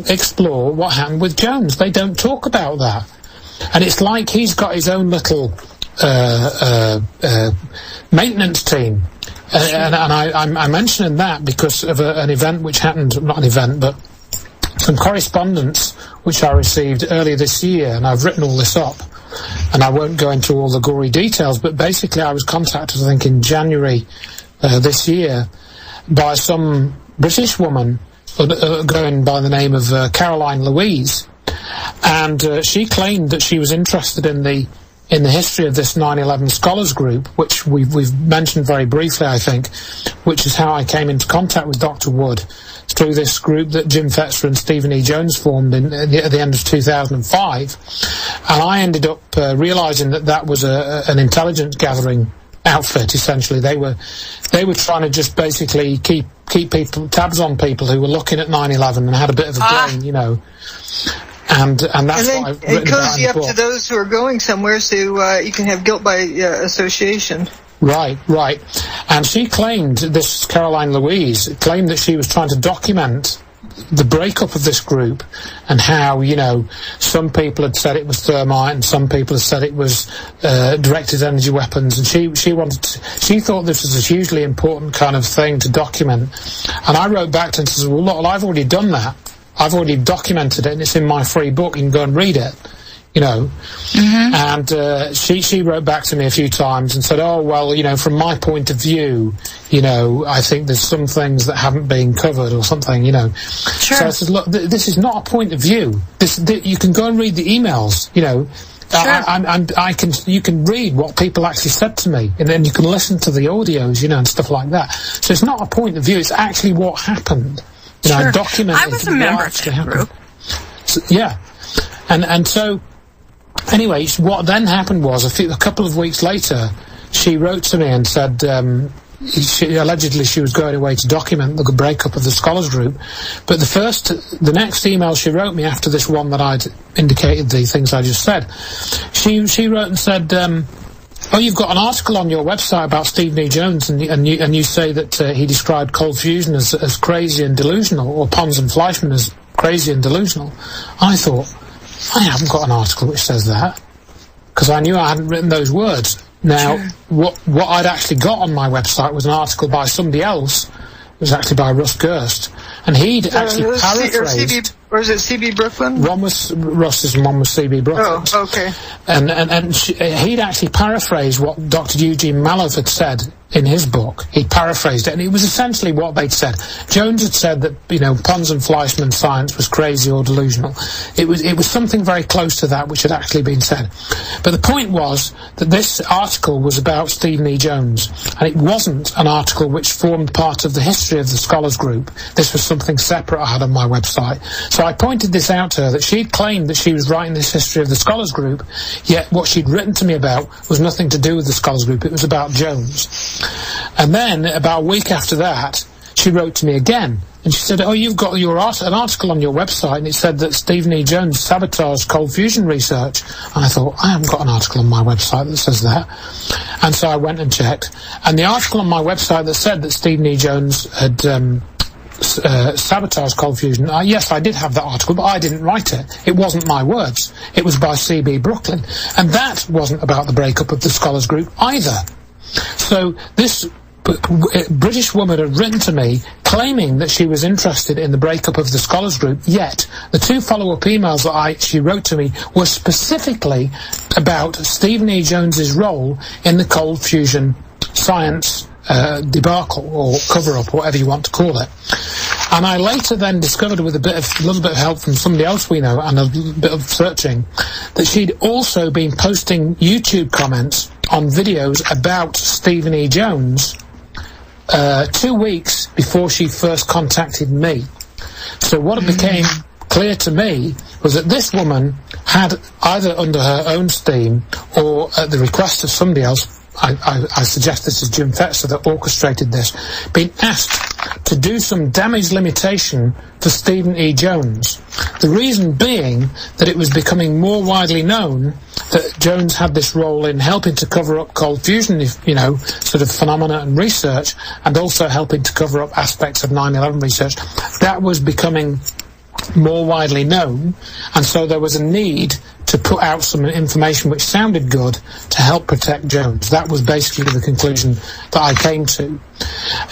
explore what happened with Jones. They don't talk about that. And it's like he's got his own little maintenance team. And I'm mentioning that because of an event which happened, not an event, but some correspondence which I received earlier this year, and I've written all this up. And I won't go into all the gory details, but basically I was contacted, I think, in January this year by some British woman going by the name of Caroline Louise. And she claimed that she was interested in the history of this 9/11 scholars group, which we've mentioned very briefly, I think, which is how I came into contact with Dr. Wood, through this group that Jim Fetzer and Stephen E. Jones formed at the end of 2005. And I ended up realising that was an intelligence gathering outfit. Essentially, they were trying to just basically keep tabs on people who were looking at 9/11 and had a bit of a brain, And that's what I've written about in the book. It cozy up to those who are going somewhere, so you can have guilt by association. Right. And she claimed, this Caroline Louise, claimed that she was trying to document the breakup of this group and how, some people had said it was thermite and some people had said it was directed energy weapons. And she thought this was a hugely important kind of thing to document. And I wrote back to her and said, well, look, I've already done that. I've already documented it, and it's in my free book. You can go and read it, And she wrote back to me a few times and said, oh, well, from my point of view, I think there's some things that haven't been covered or something, Sure. So I said, look, this is not a point of view. You can go and read the emails, Sure. You can read what people actually said to me, and then you can listen to the audios, and stuff like that. So it's not a point of view. It's actually what happened. Sure. I documented. I was a member of that group. So, and so anyway, what then happened was a couple of weeks later, she wrote to me and said allegedly she was going away to document the breakup of the scholars group. But the next email she wrote me after this one that I'd indicated the things I just said, she wrote and said, oh, you've got an article on your website about Stephen E. Jones, and you say that he described cold fusion as crazy and delusional, or Pons and Fleischmann as crazy and delusional. I thought, I haven't got an article which says that, because I knew I hadn't written those words. Now, what I'd actually got on my website was an article by somebody else. It was actually by Russ Gerst, and he'd actually paraphrased. Or is it CB Brooklyn? One was Ross's and one was CB Brooklyn. Oh, okay. And he'd actually paraphrased what Dr. Eugene Mallove had said in his book. He paraphrased it, and it was essentially what they'd said. Jones had said that, Pons and Fleischmann's science was crazy or delusional. It was something very close to that which had actually been said. But the point was that this article was about Stephen E. Jones, and it wasn't an article which formed part of the history of the Scholars Group. This was something separate I had on my website. So I pointed this out to her, that she'd claimed that she was writing this history of the Scholars Group, yet what she'd written to me about was nothing to do with the Scholars Group. It was about Jones. And then, about a week after that, she wrote to me again, and she said, you've got an article on your website, and it said that Stephen E. Jones sabotaged cold fusion research. And I thought, I haven't got an article on my website that says that. And so I went and checked, and the article on my website that said that Stephen E. Jones had sabotaged cold fusion, yes, I did have that article, but I didn't write it. It wasn't my words. It was by C.B. Brooklyn. And that wasn't about the breakup of the Scholars Group either. So this British woman had written to me claiming that she was interested in the breakup of the Scholars Group, yet the two follow-up emails that she wrote to me were specifically about Stephen E. Jones's role in the cold fusion science debacle or cover-up, or whatever you want to call it. And I later then discovered, with a little bit of help from somebody else we know and a bit of searching, that she'd also been posting YouTube comments on videos about Stephen E. Jones 2 weeks before she first contacted me. So what it became clear to me was that this woman had, either under her own steam or at the request of somebody else, I suggest this is Jim Fetzer that orchestrated this, been asked to do some damage limitation for Stephen E. Jones. The reason being that it was becoming more widely known that Jones had this role in helping to cover up cold fusion, sort of phenomena and research, and also helping to cover up aspects of 9/11 research. That was becoming more widely known, and so there was a need to put out some information which sounded good to help protect Jones. That was basically the conclusion that I came to.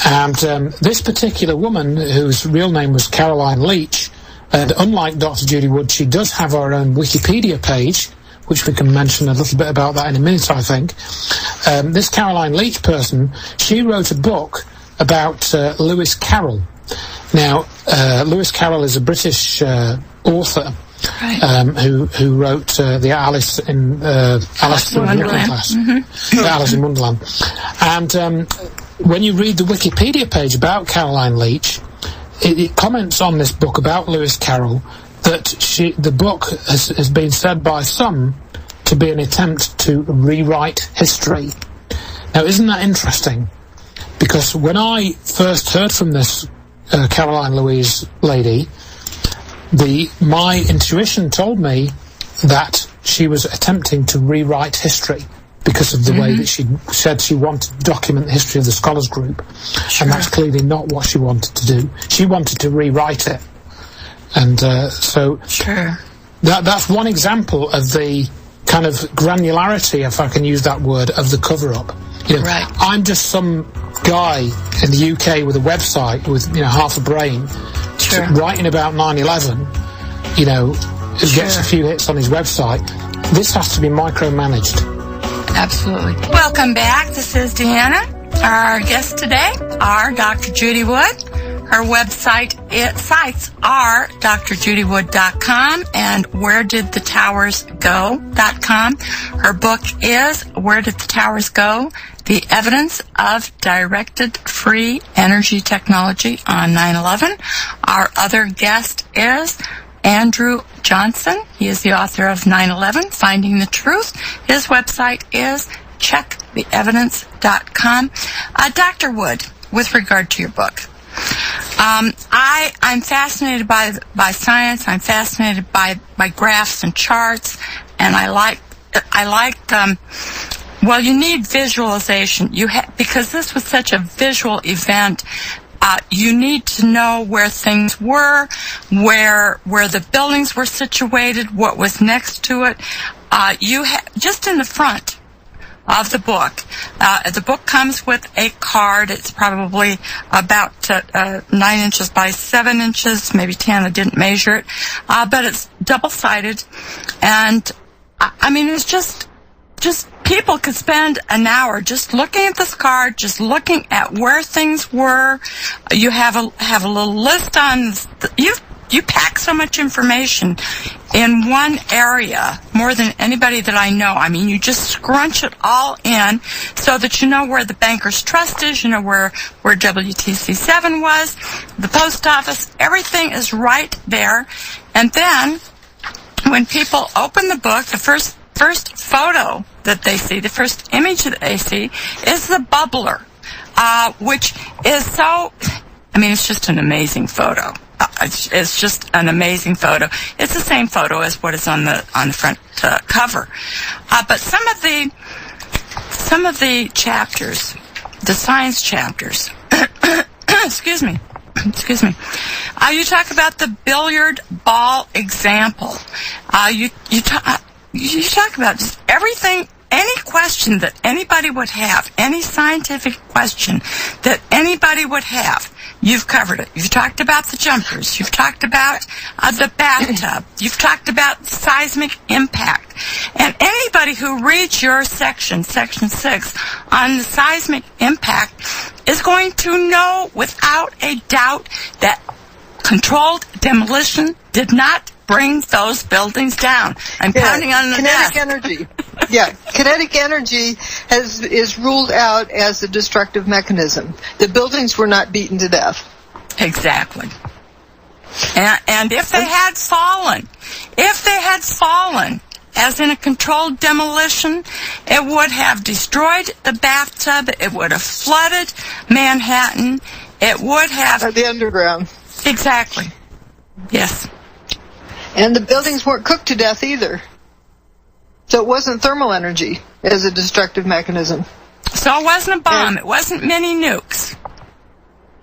And this particular woman, whose real name was Caroline Leach, and unlike Dr. Judy Wood, she does have her own Wikipedia page, which we can mention a little bit about that in a minute, I think. This Caroline Leach person, she wrote a book about Lewis Carroll. Now, Lewis Carroll is a British author, right, who wrote the Alice in Wonderland class. Mm-hmm. Alice in Wonderland. And when you read the Wikipedia page about Caroline Leach, it comments on this book about Lewis Carroll that the book has been said by some to be an attempt to rewrite history. Now, isn't that interesting? Because when I first heard from this Caroline Louise lady, my intuition told me that she was attempting to rewrite history because of the way that she said she wanted to document the history of the Scholars Group. Sure. And that's clearly not what she wanted to do. She wanted to rewrite it. And so sure, that's one example of the kind of granularity, if I can use that word, of the cover-up. Right. I'm just some guy in the UK with a website with half a brain, sure, writing about 9/11. Who gets a few hits on his website. This has to be micromanaged. Absolutely. Welcome back. This is Deanna. Our guests today are Dr. Judy Wood. Her website sites are drjudywood.com and wheredidthetowersgo.com. Her book is Where Did the Towers Go? The Evidence of Directed Free Energy Technology on 9/11. Our other guest is Andrew Johnson. He is the author of 9/11, Finding the Truth. His website is checktheevidence.com. Dr. Wood, with regard to your book, I'm fascinated by science. I'm fascinated by graphs and charts, and I like you need visualization. Because this was such a visual event. You need to know where things were, where the buildings were situated, what was next to it. Just in the front, of the book. The book comes with a card. It's probably about 9 inches by 7 inches, maybe 10. I didn't measure it. But it's double-sided. And, I mean, it's just people could spend an hour just looking at this card, just looking at where things were. You have a little list on, you pack so much information in one area more than anybody that I know. I mean, you just scrunch it all in so that you know where the Banker's Trust is, you know where WTC7 was, the post office, everything is right there. And then when people open the book, the first photo that they see, the first image that they see is the bubbler, which is so, I mean, it's just an amazing photo. It's just an amazing photo. It's the same photo as what is on the front cover. But some of the chapters, the science chapters, excuse me. You talk about the billiard ball example. You talk about just everything, any question that anybody would have, any scientific question that anybody would have, you've covered it. You've talked about the jumpers. You've talked about the bathtub. You've talked about seismic impact. And anybody who reads your section 6, on the seismic impact is going to know without a doubt that controlled demolition did not bring those buildings down. I'm pounding on the kinetic desk. energy. Yeah, kinetic energy is ruled out as a destructive mechanism. The buildings were not beaten to death. Exactly. And if they had fallen as in a controlled demolition, it would have destroyed the bathtub, it would have flooded Manhattan, it would have... the underground. Exactly. Yes. And the buildings weren't cooked to death either. So it wasn't thermal energy as a destructive mechanism. So it wasn't a bomb. It wasn't many nukes.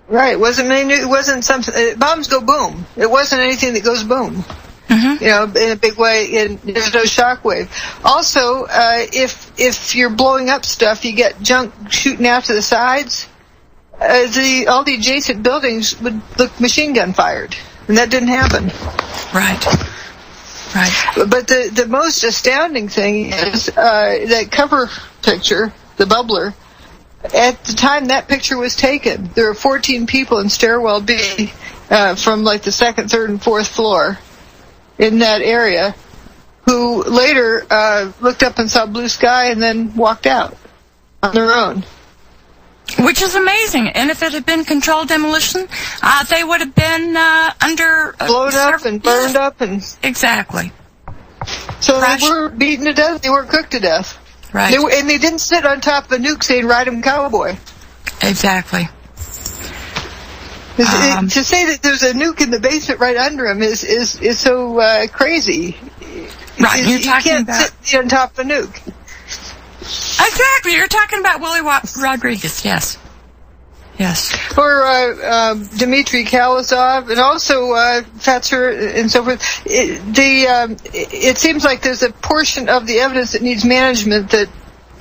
Right. It wasn't many. It wasn't something. Bombs go boom. It wasn't anything that goes boom. Mm-hmm. You know, in a big way. And there's no shock wave. Also, if you're blowing up stuff, you get junk shooting out to the sides. All the adjacent buildings would look machine gun fired, and that didn't happen. Right. But the most astounding thing is that cover picture, the bubbler. At the time that picture was taken, there were 14 people in stairwell B from like the 2nd, 3rd, and 4th floor in that area who later looked up and saw blue sky and then walked out on their own. Which is amazing. And if it had been controlled demolition, they would have been under... blown up and burned up. And exactly. So they were beaten to death. They weren't cooked to death. Right. And they didn't sit on top of a nuke saying, "Ride 'em, cowboy." Exactly. To say that there's a nuke in the basement right under him is so crazy. Right. You can't sit on top of a nuke. Exactly. You're talking about Willie Rodriguez. Yes. Or Dmitry Kalasov, and also Fetzer, and so forth. It seems like there's a portion of the evidence that needs management that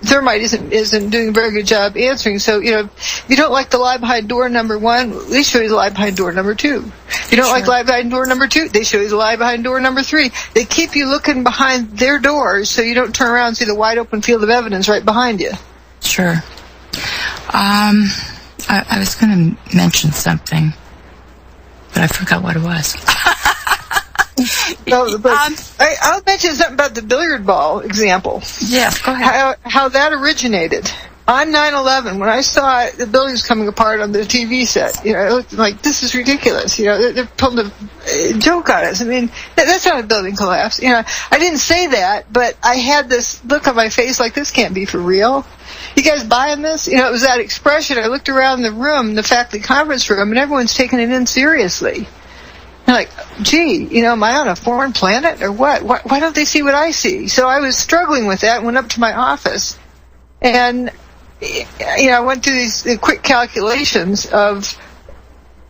Thermite isn't doing a very good job answering. So, if you don't like the lie behind door number 1, at least show you the lie behind door number 2. If you don't like lie behind door number 2, they show you the lie behind door number 3. They keep you looking behind their doors so you don't turn around and see the wide open field of evidence right behind you. Sure. I was going to mention something, but I forgot what it was. I'll mention something about the billiard ball example. Yes, go ahead. How that originated. On 9/11, when I saw the buildings coming apart on the TV set, it looked like, this is ridiculous. They're pulling a joke on us. I mean, that's not a building collapse. I didn't say that, but I had this look on my face like, this can't be for real. You guys buying this? It was that expression. I looked around the room, the faculty conference room, and everyone's taking it in seriously. I'm like, gee, am I on a foreign planet or what? Why don't they see what I see? So I was struggling with that and went up to my office. And, I went through these quick calculations of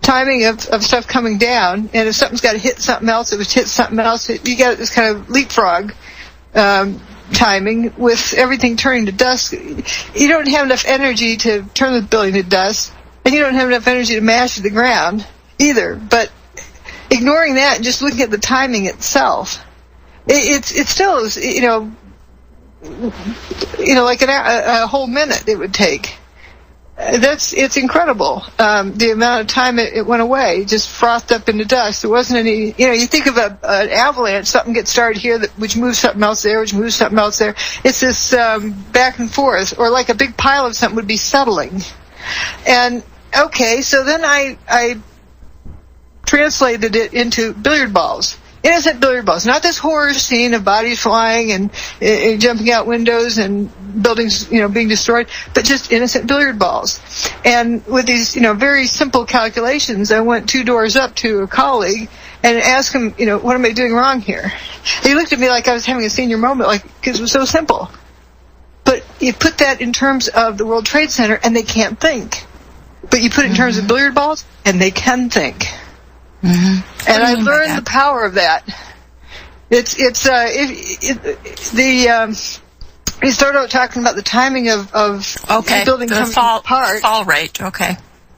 timing of stuff coming down. And if something's got to hit something else, it would hit something else. You got this kind of leapfrog timing with everything turning to dust. You don't have enough energy to turn the building to dust, and you don't have enough energy to mash the ground either. But ignoring that and just looking at the timing itself, it still is, like a whole minute it would take. It's incredible. The amount of time it went away, just frothed up into dust. There wasn't any, you think of an avalanche, something gets started here, which moves something else there, which moves something else there. It's this back and forth, or like a big pile of something would be settling. And, okay, so then I translated it into billiard balls. Innocent billiard balls. Not this horror scene of bodies flying and jumping out windows and buildings, being destroyed, but just innocent billiard balls. And with these, very simple calculations, I went 2 doors up to a colleague and asked him, what am I doing wrong here? He looked at me like I was having a senior moment, because it was so simple. But you put that in terms of the World Trade Center, and they can't think. But you put it in terms of billiard balls, and they can think. Mm-hmm. And I learned the power of that. You start out talking about the timing of the building coming apart. Fall rate, okay.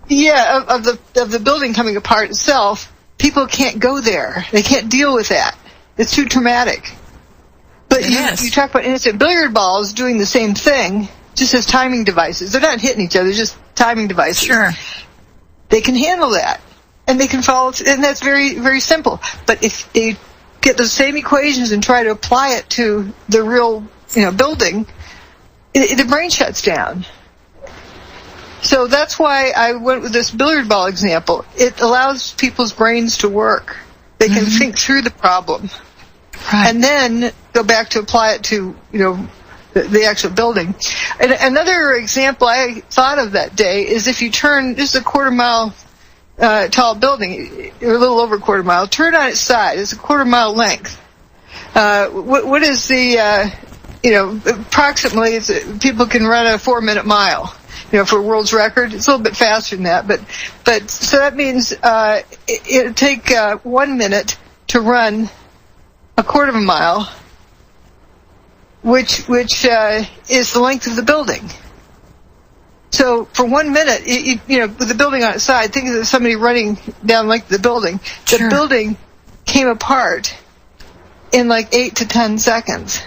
Yeah, of the building coming apart itself. People can't go there. They can't deal with that. It's too traumatic. But you talk about innocent billiard balls doing the same thing, just as timing devices. They're not hitting each other, they're just timing devices. Sure. They can handle that. And they can follow, and that's very, very simple. But if they get those same equations and try to apply it to the real, building, the brain shuts down. So that's why I went with this billiard ball example. It allows people's brains to work. They can think through the problem. Right. And then go back to apply it to, the actual building. And another example I thought of that day is if you turn just a quarter-mile tall building, or a little over a quarter mile, turn on its side. It's a quarter mile length. What is the, approximately, people can run a 4-minute mile, for a world's record. It's a little bit faster than that, but so that means it'll take 1 minute to run a quarter of a mile, which is the length of the building. So for 1 minute, with the building on its side, think of somebody running down the length of the building. The building came apart in 8 to 10 seconds.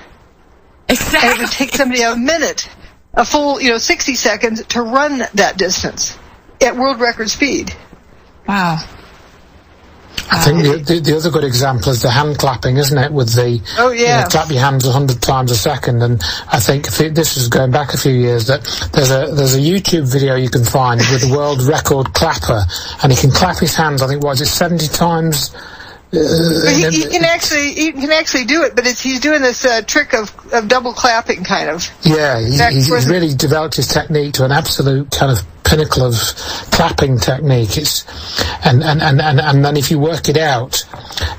Exactly. And it would take somebody a minute, a full, 60 seconds to run that distance at world record speed. Wow. I think the other good example is the hand clapping, isn't it? With the clap your hands 100 times a second. And I think this is going back a few years, that there's a YouTube video you can find with the world record clapper, and he can clap his hands. I think 70 times. He can actually do it, but he's doing this trick of double clapping, kind of. Yeah, he's really developed his technique to an absolute kind of pinnacle of clapping technique. And then if you work it out,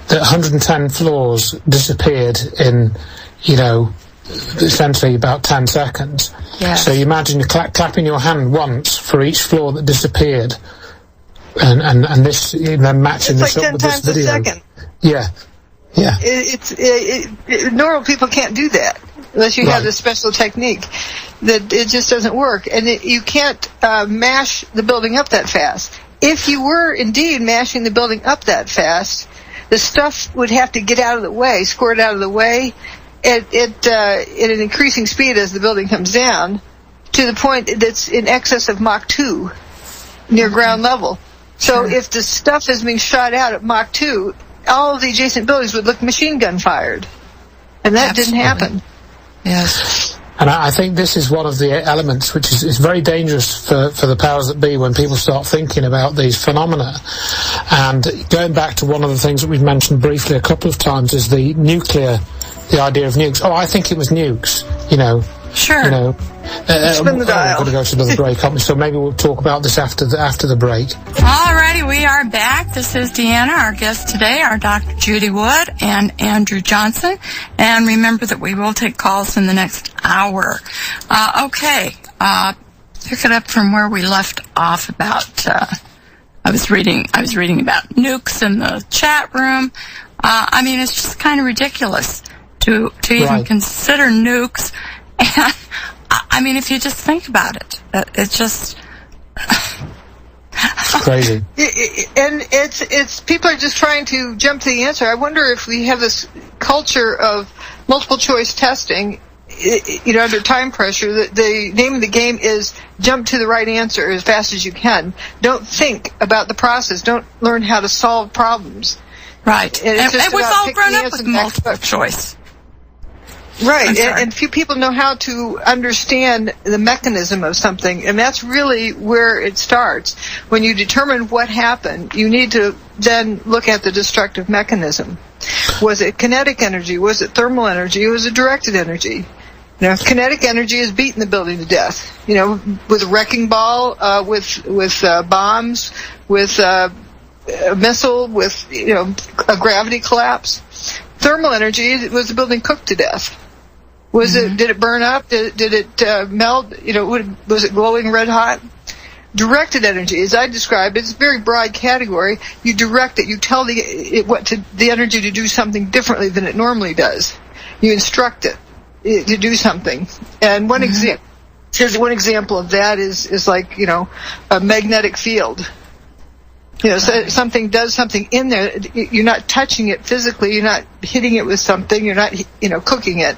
that 110 floors disappeared in, essentially about 10 seconds. Yeah. So you imagine you clapping your hand once for each floor that disappeared. And this, then matching this up with this video. It's like 10 times a second. Yeah. Normal people can't do that unless you have this special technique. That it just doesn't work, and you can't mash the building up that fast. If you were indeed mashing the building up that fast, the stuff would have to get out of the way, squirt out of the way, at an increasing speed as the building comes down, to the point that's in excess of Mach 2, near ground level. So if the stuff is being shot out at Mach 2, all of the adjacent buildings would look machine gun fired. And that didn't happen. Yes. And I think this is one of the elements which is very dangerous for the powers that be when people start thinking about these phenomena. And going back to one of the things that we've mentioned briefly a couple of times is the idea of nukes. Oh, I think it was nukes, Sure. Spin the dial. We're going to go to another break, aren't we? So maybe we'll talk about this after the break. Alrighty, we are back. This is Deanna. Our guests today are Dr. Judy Wood and Andrew Johnson. And remember that we will take calls in the next hour. Pick it up from where we left off about. I was reading about nukes in the chat room. It's just kind of ridiculous to even Right. consider nukes. And I mean, if you just think about it, it's just It's crazy. And it's people are just trying to jump to the answer. I wonder if we have this culture of multiple choice testing, under time pressure. The name of the game is jump to the right answer as fast as you can. Don't think about the process. Don't learn how to solve problems. right. And we've all grown up with multiple choice. Right, and few people know how to understand the mechanism of something, and that's really where it starts. When you determine what happened, you need to then look at the destructive mechanism. Was it kinetic energy? Was it thermal energy? Was it directed energy? Kinetic energy is beating the building to death. With a wrecking ball, with bombs, with a missile, with a gravity collapse. Thermal energy was the building cooked to death. Was it? Did it burn up? Did it melt? Was it glowing red hot? Directed energy, as I described, it's a very broad category. You direct it. You tell the energy to do something differently than it normally does. You instruct it to do something. And one example of that is like a magnetic field. So something does something in there. You're not touching it physically. You're not hitting it with something. You're not cooking it.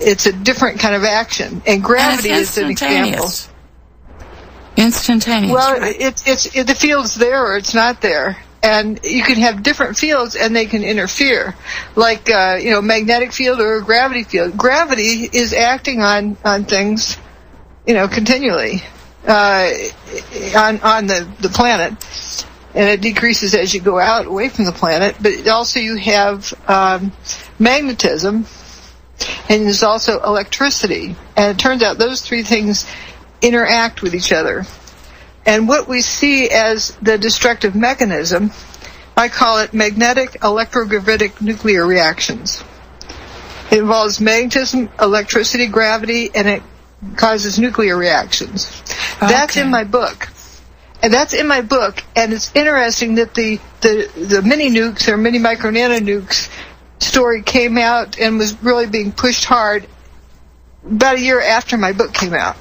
It's a different kind of action, and gravity is an example. Instantaneous. Well, right. it's the field's there or it's not there, and you can have different fields and they can interfere, like magnetic field or a gravity field. Gravity is acting on things, continually on the planet, and it decreases as you go out away from the planet. But also you have magnetism. And there's also electricity. And it turns out those three things interact with each other. And what we see as the destructive mechanism, I call it magnetic electrogravitic nuclear reactions. It involves magnetism, electricity, gravity, and it causes nuclear reactions. Okay. That's in my book. And it's interesting that the mini nukes or mini micro nano nukes story came out and was really being pushed hard about a year after my book came out.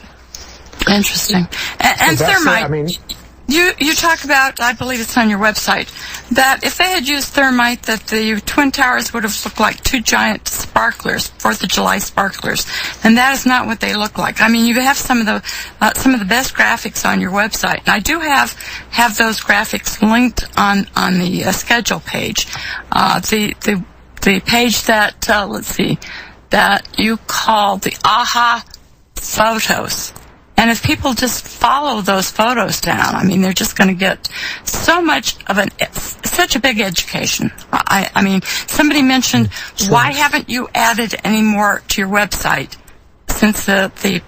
Interesting. And thermite, you talk about, I believe it's on your website, that if they had used thermite, that the Twin Towers would have looked like two giant sparklers, 4th of July sparklers, and that is not what they look like. I mean, you have some of the best graphics on your website, and I do have those graphics linked on the schedule page. The page that, that you call the AHA photos. And if people just follow those photos down, I mean, they're just going to get so much of such a big education. I mean, somebody mentioned, why haven't you added any more to your website since the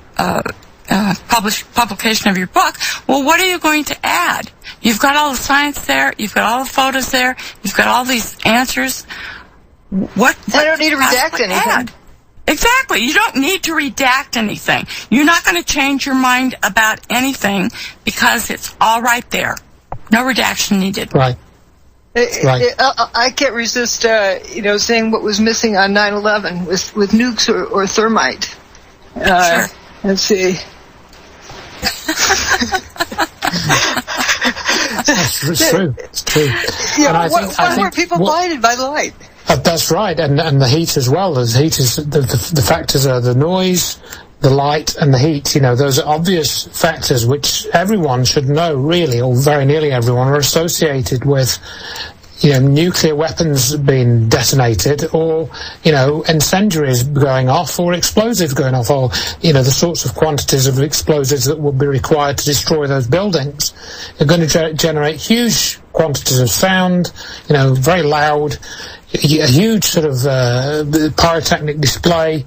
publication of your book? Well, what are you going to add? You've got all the science there. You've got all the photos there. You've got all these answers. I don't need to redact anything. Exactly. You don't need to redact anything. You're not going to change your mind about anything because it's all right there. No redaction needed. Right. I can't resist, saying what was missing on 9/11 with nukes or thermite. Sure. Let's see. It's true. It's true. Yeah, I think were people blinded by the light? That's right, and the heat as well. The heat is the factors are the noise, the light, and the heat. Those are obvious factors which everyone should know, really, or very nearly everyone, are associated with nuclear weapons being detonated, or incendiaries going off, or explosives going off, or the sorts of quantities of explosives that would be required to destroy those buildings are going to generate huge quantities of sound, very loud, a huge sort of pyrotechnic display,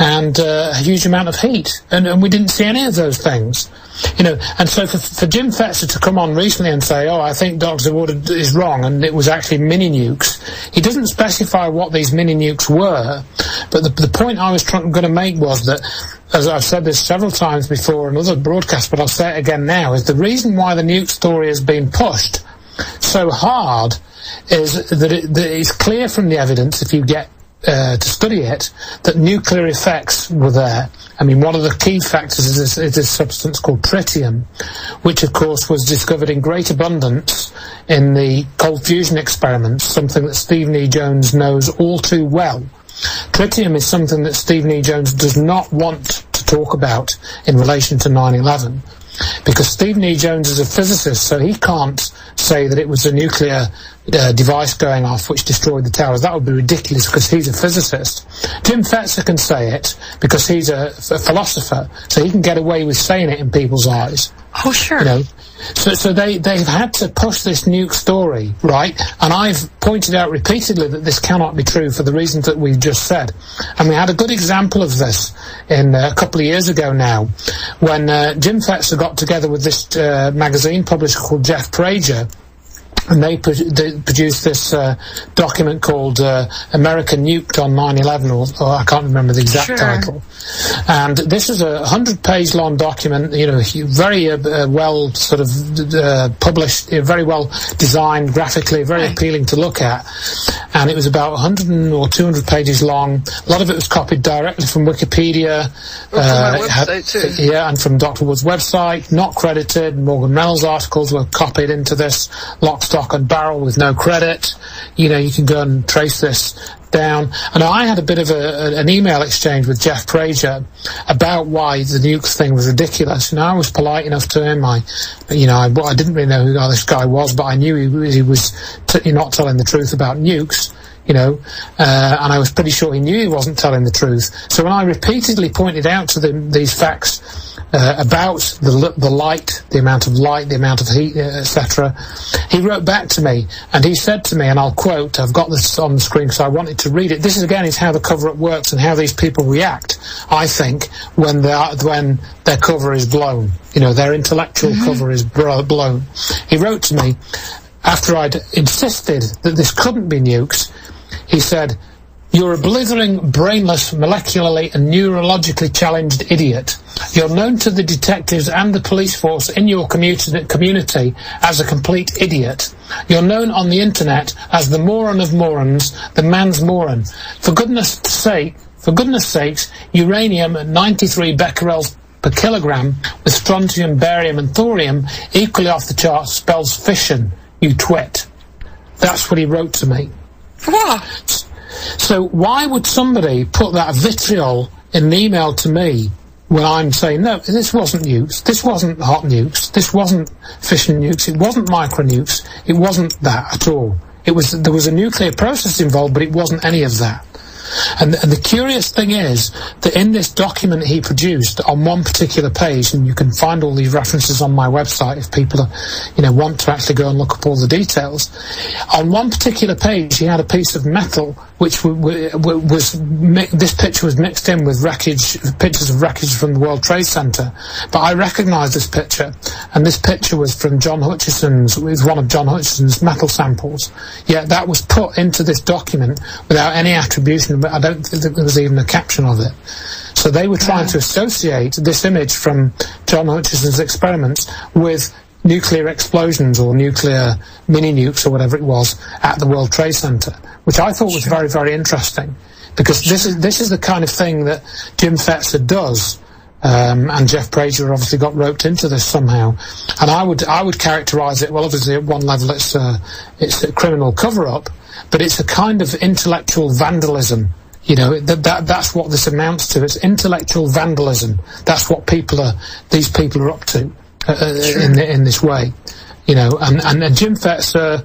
and a huge amount of heat, and we didn't see any of those things. And so for Jim Fetzer to come on recently and say, I think Dr. Wood is wrong, and it was actually mini nukes, he doesn't specify what these mini nukes were, but the point I was going to make was that, as I've said this several times before in other broadcasts, but I'll say it again now, is the reason why the nuke story has been pushed so hard is that it's clear from the evidence, if you get to study it, that nuclear effects were there. I mean, one of the key factors is this substance called tritium, which of course was discovered in great abundance in the cold fusion experiments, something that Stephen E. Jones knows all too well. Tritium is something that Stephen E. Jones does not want to talk about in relation to 9/11. Because Stephen E. Jones is a physicist, so he can't say that it was a nuclear device going off which destroyed the towers. That would be ridiculous because he's a physicist. Jim Fetzer can say it because he's a philosopher, so he can get away with saying it in people's eyes. Oh, sure. You know? So they've had to push this nuke story, right? And I've pointed out repeatedly that this cannot be true for the reasons that we've just said. And we had a good example of this in a couple of years ago now, when Jim Fetzer got together with this magazine publisher called Jeff Prager, and they produced this document called America Nuked on 9/11, or I can't remember the exact title. And this is a 100-page long document, you know, very well sort of published, very well designed graphically, very appealing to look at. And it was about 100 or 200 pages long. A lot of it was copied directly from Wikipedia. From my website, too. Yeah, and from Dr. Wood's website, not credited. Morgan Reynolds articles were copied into this lock, stock and barrel with no credit. You know, you can go and trace this down. And I had a bit of an email exchange with Jeff Prager about why the nukes thing was ridiculous. And I was polite enough to him. I didn't really know who this guy was, but I knew he was not telling the truth about nukes. You know, and I was pretty sure he knew he wasn't telling the truth. So when I repeatedly pointed out to them these facts about the light, the amount of light, the amount of heat, etc., he wrote back to me and he said to me, and I'll quote, I've got this on the screen because I wanted to read it. This is how the cover-up works and how these people react, I think, when their cover is blown. You know, their intellectual cover is blown. He wrote to me after I'd insisted that this couldn't be nukes. He said, "You're a blithering, brainless, molecularly and neurologically challenged idiot. You're known to the detectives and the police force in your community as a complete idiot. You're known on the internet as the moron of morons, the man's moron. For goodness sakes, uranium at 93 becquerels per kilogram with strontium, barium and thorium equally off the charts spells fission, you twit." That's what he wrote to me. Whoa. So why would somebody put that vitriol in an email to me when I'm saying, no, this wasn't nukes, this wasn't hot nukes, this wasn't fission nukes, it wasn't micro nukes, it wasn't that at all. There was a nuclear process involved, but it wasn't any of that. And the curious thing is that in this document he produced on one particular page, and you can find all these references on my website if people want to actually go and look up all the details. On one particular page he had a piece of metal which this picture was mixed in with pictures of wreckage from the World Trade Center. But I recognised this picture, and this picture was from one of John Hutchison's metal samples. Yet that was put into this document without any attribution. But I don't think there was even a caption of it. So they were trying to associate this image from John Hutchison's experiments with nuclear explosions or nuclear mini-nukes or whatever it was at the World Trade Center, which I thought was very, very interesting, because this is the kind of thing that Jim Fetzer does, and Jeff Prager obviously got roped into this somehow. And I would characterise it, well, obviously at one level it's a criminal cover-up, but it's a kind of intellectual vandalism. You know, that's what this amounts to. It's intellectual vandalism. That's what these people are up to in this way. You know, and Jim Fetzer,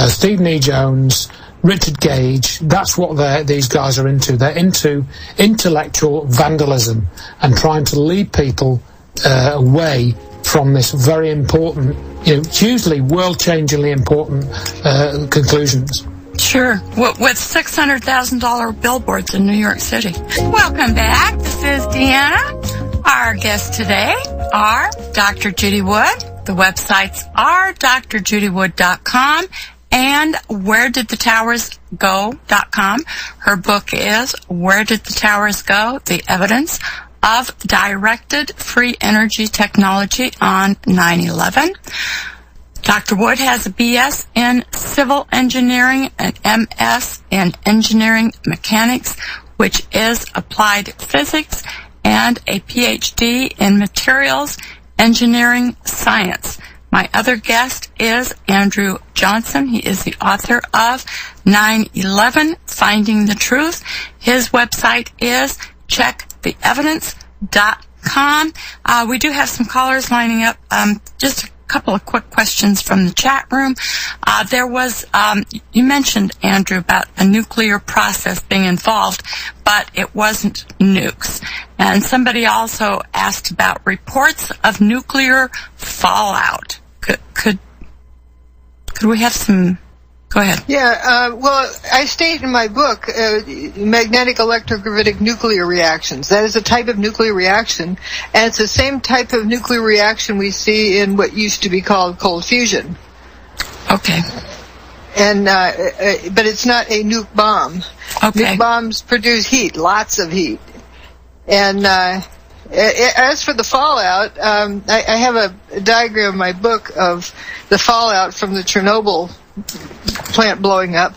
Stephen E. Jones, Richard Gage, that's what these guys are into. They're into intellectual vandalism and trying to lead people away from this very important, hugely world-changingly important conclusions. Sure, with $600,000 billboards in New York City. Welcome back. This is Deanna. Our guests today are Dr. Judy Wood. The websites are drjudywood.com and wheredidthetowersgo.com. Her book is Where Did the Towers Go? The Evidence of Directed Free Energy Technology on 9/11. Dr. Wood has a BS in Civil Engineering, an MS in Engineering Mechanics, which is Applied Physics, and a PhD in Materials Engineering Science. My other guest is Andrew Johnson. He is the author of 9/11, Finding the Truth. His website is checktheevidence.com. We do have some callers lining up. Just a couple of quick questions from the chat room. There was, you mentioned, Andrew, about a nuclear process being involved, but it wasn't nukes. And somebody also asked about reports of nuclear fallout. Could we have some? Go ahead. Yeah, well, I state in my book magnetic electrogravitic nuclear reactions. That is a type of nuclear reaction, and it's the same type of nuclear reaction we see in what used to be called cold fusion. Okay. And but it's not a nuke bomb. Okay. Nuke bombs produce heat, lots of heat. And as for the fallout, I have a diagram in my book of the fallout from the Chernobyl plant blowing up,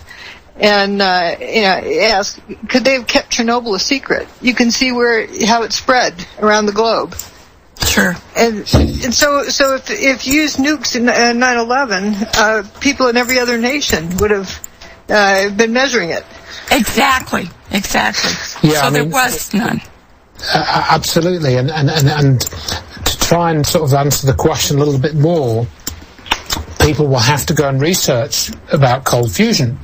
and ask, could they have kept Chernobyl a secret? You can see how it spread around the globe. Sure. And so if you use nukes in 9/11, people in every other nation would have been measuring it. Exactly. Yeah, so there was none. Absolutely, and to try and sort of answer the question a little bit more, people will have to go and research about cold fusion.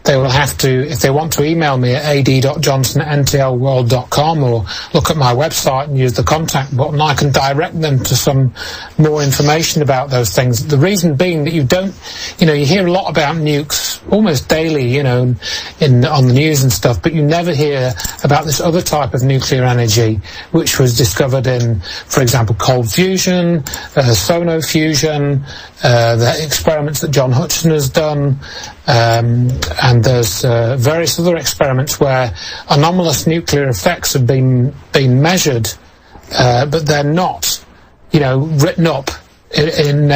They will have to, if they want to email me at ad.johnson@ntlworld.com or look at my website and use the contact button, I can direct them to some more information about those things. The reason being that you don't, you hear a lot about nukes almost daily, on the news and stuff, but you never hear about this other type of nuclear energy, which was discovered in, for example, cold fusion, sonofusion, the experiments that John Hutchison has done, and there's various other experiments where anomalous nuclear effects have been measured, but they're not, written up in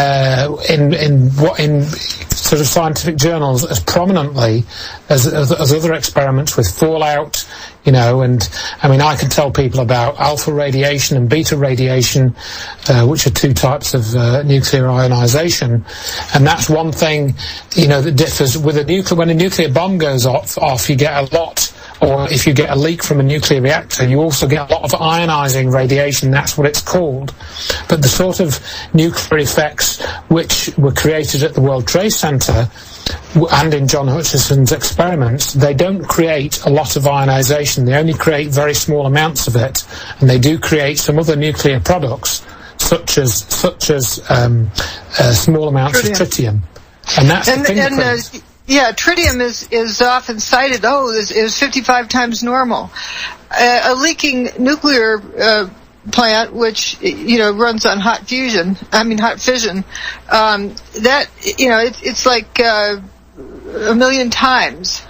sort of scientific journals as prominently as other experiments with fallout, and I mean, I can tell people about alpha radiation and beta radiation, which are two types of nuclear ionization, and that's one thing, that differs with a nuclear. When a nuclear bomb goes off, you get a lot, or if you get a leak from a nuclear reactor, you also get a lot of ionizing radiation. That's what it's called. But the sort of nuclear effects which were created at the World Trade Center and in John Hutchison's experiments, they don't create a lot of ionization. They only create very small amounts of it, and they do create some other nuclear products, such as small amounts of tritium. And that's the thing. Yeah, tritium is often cited. It was 55 times normal. A leaking nuclear plant, which runs on hot fission. It's like a million times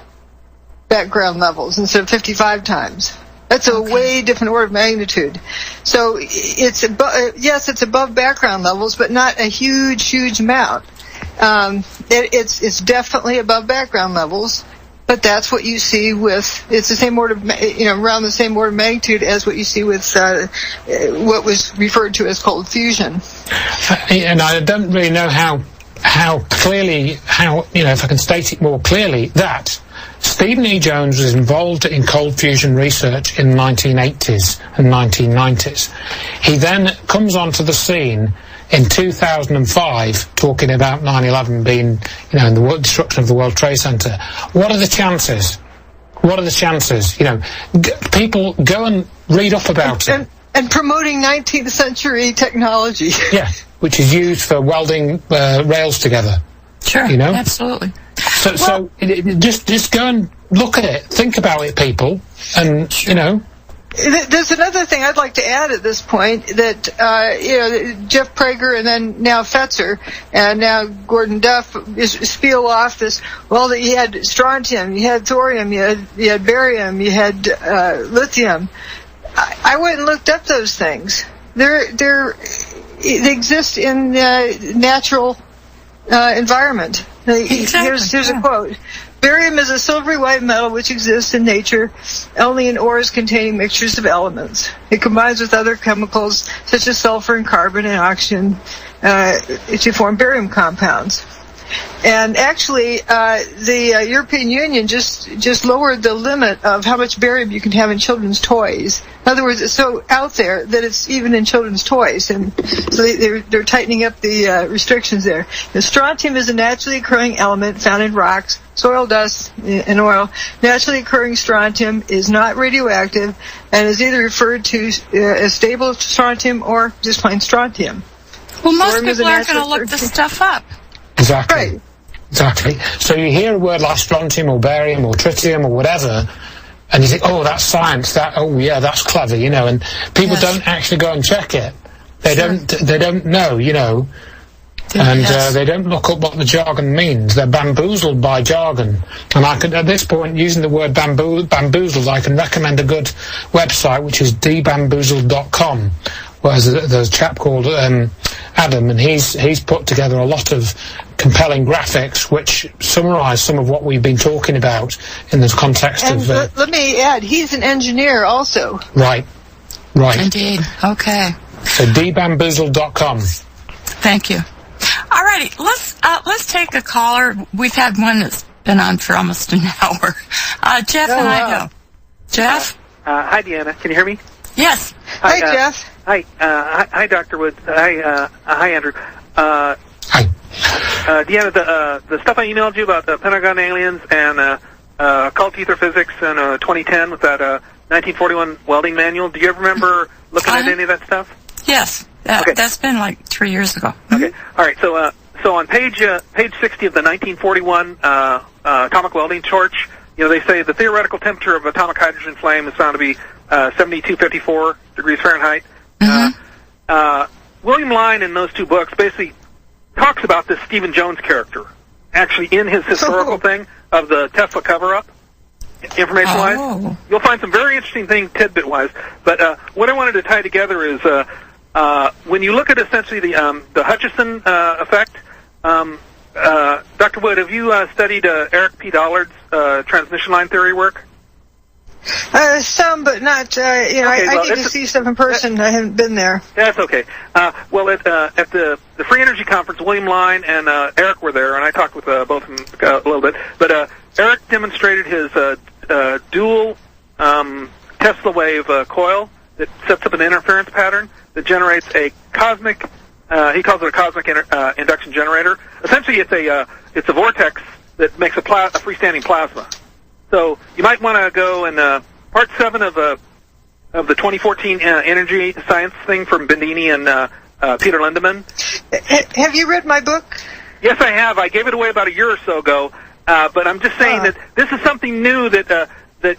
background levels instead of 55 times. That's a way different order of magnitude. So it's above background levels, but not a huge amount. It's definitely above background levels, but that's what you see it's the same order of, around the same order of magnitude as what you see with what was referred to as cold fusion. And I don't really know how clearly, if I can state it more clearly, that Stephen E. Jones was involved in cold fusion research in the 1980s and 1990s. He then comes onto the scene in 2005, talking about 9/11 being, in the destruction of the World Trade Center. What are the chances? People go and read up about it. And promoting 19th century technology. Yeah, which is used for welding rails together. Sure, absolutely. So just go and look at it, think about it, people, and There's another thing I'd like to add at this point, that Jeff Prager and then now Fetzer and now Gordon Duff spiel off this. Well, that you had strontium, you had thorium, you had barium, you had lithium. I went and looked up those things. They exist in natural environment. Exactly. Here's a quote. Barium is a silvery white metal which exists in nature only in ores containing mixtures of elements. It combines with other chemicals such as sulfur and carbon and oxygen to form barium compounds. And actually, the European Union just lowered the limit of how much barium you can have in children's toys. In other words, it's so out there that it's even in children's toys, and so they're tightening up the restrictions there. The strontium is a naturally occurring element found in rocks, soil dust, and oil. Naturally occurring strontium is not radioactive and is either referred to as stable strontium or just plain strontium. Well, most people aren't going to look this stuff up. Exactly. Right. Exactly. So you hear a word like strontium or barium or tritium or whatever, and you think, oh, that's science. That's clever, and people don't actually go and check it. They don't know, and they don't look up what the jargon means. They're bamboozled by jargon. And I could, at this point, using the word bamboozled, I can recommend a good website, which is debamboozled.com. Well, there's a chap called Adam, and he's put together a lot of compelling graphics which summarise some of what we've been talking about in the context and of... let me add, he's an engineer also. Right. Indeed. Okay. So debamboozled.com. Thank you. All righty, let's take a caller. We've had one that's been on for almost an hour. Jeff and I go. Jeff? Hi, Deanna. Can you hear me? Yes. Hi, Jeff. Hi, Dr. Wood. Hi, Andrew. Hi. Deanna, the stuff I emailed you about the Pentagon aliens and occult ether physics in 2010 with that 1941 welding manual, do you ever remember looking at any of that stuff? Yes. Okay. That's been like 3 years ago. Okay. All right. So on page 60 of the 1941 atomic welding torch, they say the theoretical temperature of atomic hydrogen flame is found to be 7254 degrees Fahrenheit. William Line in those two books basically talks about this Stephen Jones character, actually in his historical thing of the Tesla cover-up, information-wise. Oh. You'll find some very interesting things tidbit-wise. But what I wanted to tie together is when you look at essentially the Hutchison effect, Dr. Wood, have you studied Eric P. Dollard's transmission line theory work? Some, but not, I need to see stuff in person. I haven't been there. That's okay. Well, at the Free Energy Conference, William Line and Eric were there, and I talked with both of them a little bit. But Eric demonstrated his dual Tesla wave coil that sets up an interference pattern that generates a cosmic, he calls it a cosmic induction generator. Essentially, it's a vortex that makes a freestanding plasma. So you might want to go in part 7 of the 2014 energy science thing from Bendini and Peter Lindemann. Have you read my book? Yes, I have. I gave it away about a year or so ago. But I'm just saying that this is something new that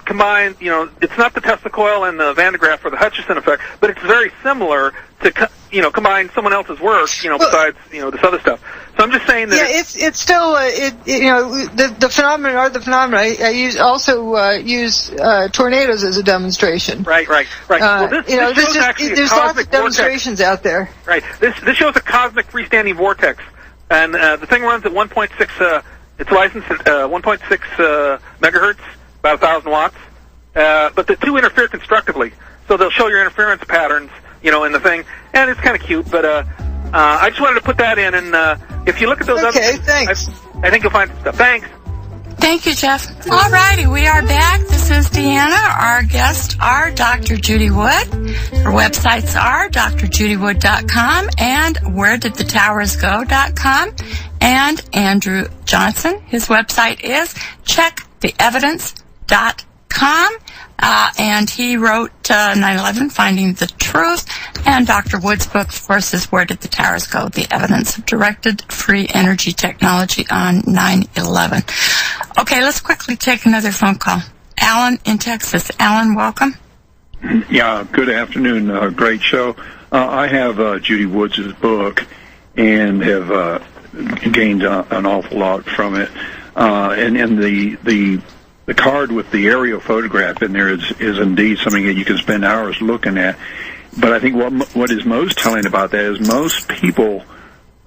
combines, it's not the Tesla coil and the Van de Graaff or the Hutchison effect, but it's very similar to, combine someone else's work, besides, this other stuff. So I'm just saying that... Yeah, it's still, the phenomena are the phenomena. I use tornadoes as a demonstration. Right. Well, this shows actually there's lots of demonstrations vortex out there. Right. This shows a cosmic freestanding vortex. And the thing runs at 1.6, it's licensed at 1.6 megahertz, about 1,000 watts. But the two interfere constructively. So they'll show your interference patterns, in the thing. And it's kind of cute, but I just wanted to put that in. And if you look at those other things, thanks. I think you'll find some stuff. Thanks. Thank you, Jeff. All righty, we are back. This is Deanna. Our guests are Dr. Judy Wood. Her websites are drjudywood.com and wheredidthetowersgo.com. And Andrew Johnson, his website is checktheevidence.com. And he wrote 9/11, Finding the Truth. And Dr. Wood's book, of course, is Where Did the Towers Go? The Evidence of Directed Free Energy Technology on 9/11. Okay, let's quickly take another phone call. Alan in Texas. Alan, welcome. Yeah, good afternoon. Great show. I have Judy Wood's book and have gained an awful lot from it. And the card with the aerial photograph in there is indeed something that you can spend hours looking at. But I think what is most telling about that is most people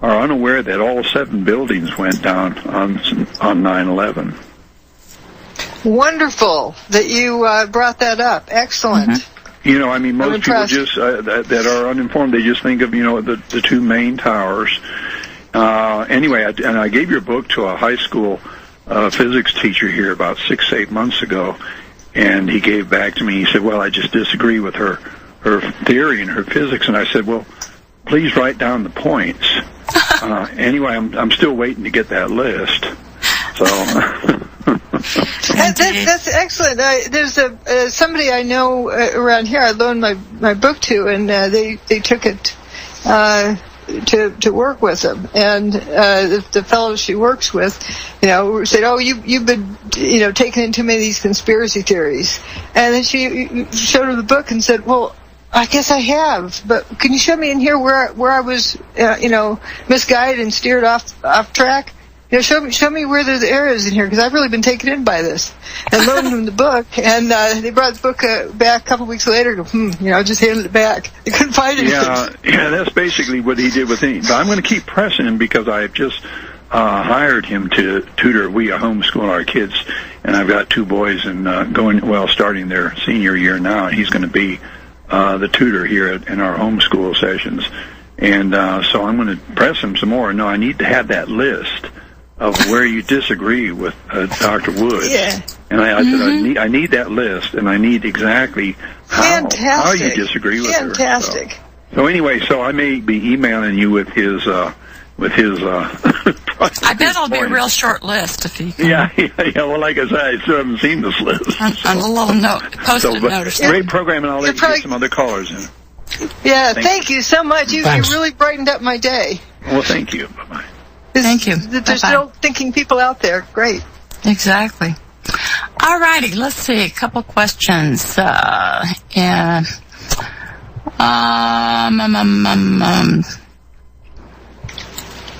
are unaware that all 7 buildings went down on 9/11. Wonderful that you brought that up. Excellent. Mm-hmm. Most people just that are uninformed, they just think of the 2 main towers. Anyway, I gave your book to a high school physics teacher here about 6-8 months ago, and he gave back to me. He said, "Well, I just disagree with her theory and her physics." And I said, "Well, please write down the points." Anyway, I'm still waiting to get that list. So. That's excellent. There's somebody I know around here I loaned my book to, and they took it to work with them. And the fellow she works with, said, "Oh, you've been taking in too many of these conspiracy theories." And then she showed him the book and said, "Well, I guess I have, but can you show me in here where I was misguided and steered off track? Show me where there's errors in here, because I've really been taken in by this." And loaned him the book, and they brought the book back a couple weeks later. Just handed it back. They couldn't find anything. Yeah, that's basically what he did with me. But I'm going to keep pressing him, because I've just hired him to tutor. We homeschool our kids, and I've got 2 boys and starting their senior year now. And he's going to be the tutor here in our homeschool sessions. And so I'm going to press him some more. No, I need to have that list of where you disagree with Dr. Wood. Yeah. And I said, I need that list, and I need exactly how you disagree with her. Fantastic. So anyway, I may be emailing you with his I bet it'll be a real short list if you can. Yeah. Well, like I said, I still haven't seen this list. On a little note, post-it note. Great program, and I'll let you get some other callers in. Yeah, thank you so much. You really brightened up my day. Well, thank you. Bye-bye. Thank you. There's still thinking people out there. Great. Exactly. All righty. Let's see. A couple questions.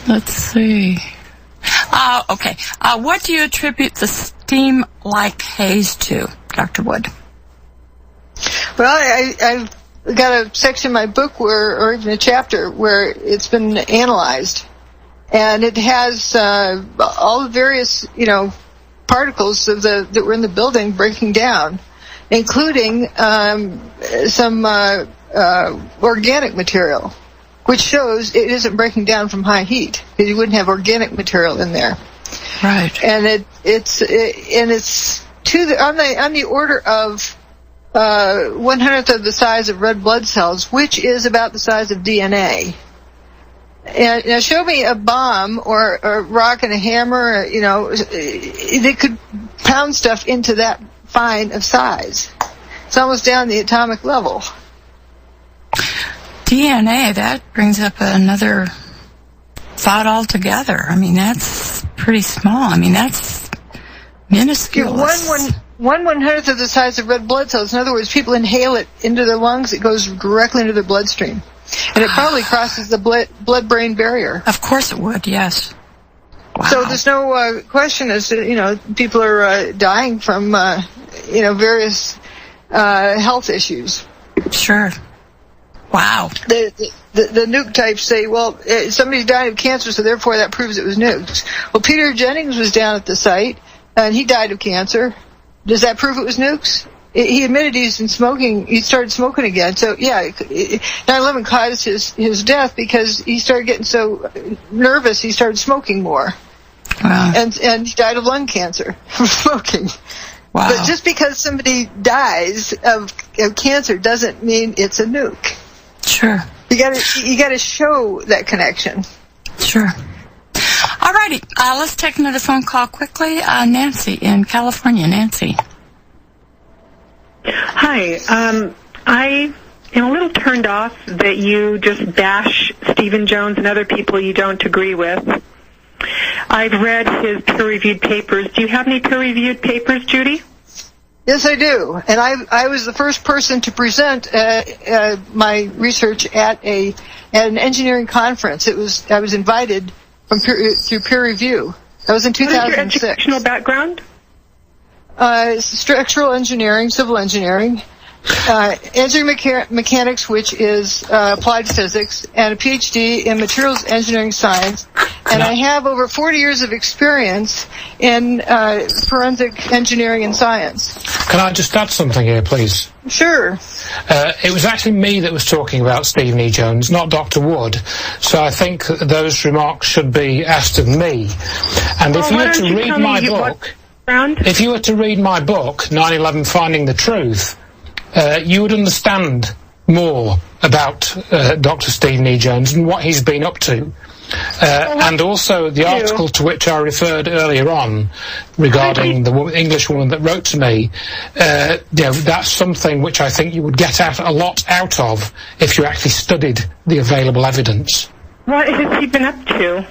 Let's see. Okay. What do you attribute the steam-like haze to, Dr. Wood? Well, I've got a section in my book or even a chapter where it's been analyzed. And it has all the various, particles that were in the building breaking down, including some organic material, which shows it isn't breaking down from high heat, because you wouldn't have organic material in there. Right. And it's on the order of 1/100th of the size of red blood cells, which is about the size of DNA. And now show me a bomb or a rock and a hammer, they could pound stuff into that fine of size. It's almost down the atomic level. DNA, that brings up another thought altogether. I mean, that's pretty small. I mean, that's minuscule. 1/100th of the size of red blood cells. In other words, people inhale it into their lungs, it goes directly into their bloodstream. And it probably crosses the blood-brain barrier. Of course it would, yes. Wow. So there's no question as to, people are dying from, various health issues. Sure. Wow. The nuke types say, well, somebody's died of cancer, so therefore that proves it was nukes. Well, Peter Jennings was down at the site, and he died of cancer. Does that prove it was nukes? He admitted he's been smoking. He started smoking again. So, yeah, 9/11 caused his death because he started getting so nervous he started smoking more. Wow. And he died of lung cancer from smoking. Wow. But just because somebody dies of cancer doesn't mean it's a nuke. Sure. You gotta show that connection. Sure. All righty. Let's take another phone call quickly. Nancy in California. Nancy. Hi. I am a little turned off that you just bash Stephen Jones and other people you don't agree with. I've read his peer-reviewed papers. Do you have any peer-reviewed papers, Judy? Yes, I do. And I was the first person to present my research at an engineering conference. I was invited through peer review. That was in 2006. What is your educational background? Structural engineering, civil engineering, engineering mechanics, which is applied physics, and a PhD in materials engineering science. And I have over 40 years of experience in forensic engineering and science. Can I just add something here, please? Sure. It was actually me that was talking about Stephen E. Jones, not Dr. Wood. So I think those remarks should be asked of me. And if you were to read my book, if you were to read my book, 9/11 Finding the Truth, you would understand more about Dr. Stephen E. Jones and what he's been up to. And also the article to which I referred earlier on regarding the English woman that wrote to me, that's something which I think you would get a lot out of if you actually studied the available evidence. What has he been up to?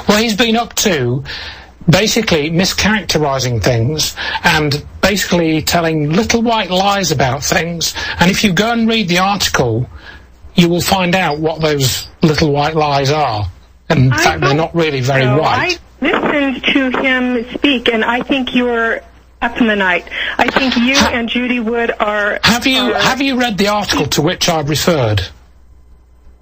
Well, he's been up to basically mischaracterizing things and basically telling little white lies about things. And if you go and read the article, you will find out what those little white lies are. And in fact, they're not really very white. I listened to him speak, and I think you're up in the night. I think you and Judy Wood are... Have you read the article to which I've referred?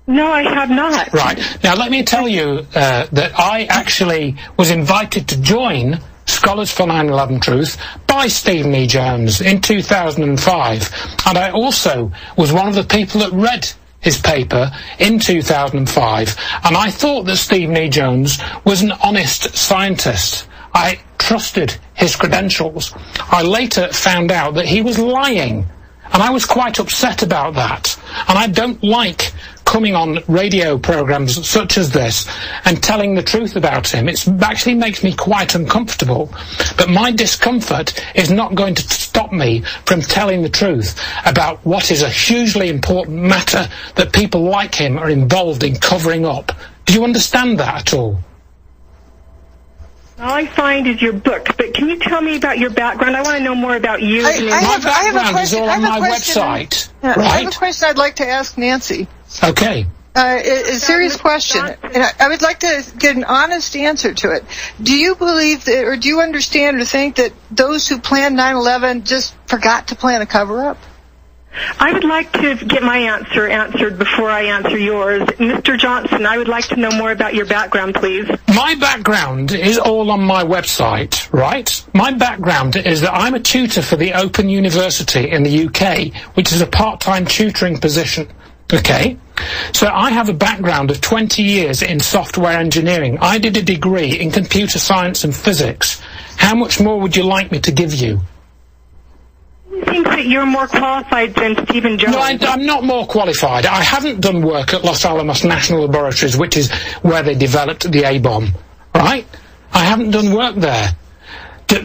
No, I have not. Right. Now, let me tell you that I actually was invited to join Scholars for 9/11 Truth by Stephen E. Jones in 2005. And I also was one of the people that read his paper in 2005, and I thought that Stephen E. Jones was an honest scientist. I trusted his credentials. I later found out that he was lying, and I was quite upset about that. And I don't like coming on radio programs such as this and telling the truth about him. It actually makes me quite uncomfortable. But my discomfort is not going to stop me from telling the truth about what is a hugely important matter that people like him are involved in covering up. Do you understand that at all? All I find is your book, but can you tell me about your background? I want to know more about you. My background is all on my website. Right? I have a question I'd like to ask Nancy. Okay. A serious question, and I would like to get an honest answer to it. Do you believe that, or do you understand or think that those who planned 9/11 just forgot to plan a cover-up? I would like to get my answer answered before I answer yours. Mr. Johnson, I would like to know more about your background, please. My background is all on my website, right? My background is that I'm a tutor for the Open University in the UK, which is a part-time tutoring position. Okay, so I have a background of 20 years in software engineering. I did a degree in computer science and physics. How much more would you like me to give you? I think that you're more qualified than Stephen Jones. No, I'm not more qualified. I haven't done work at Los Alamos National Laboratories, which is where they developed the A-bomb, right? I haven't done work there.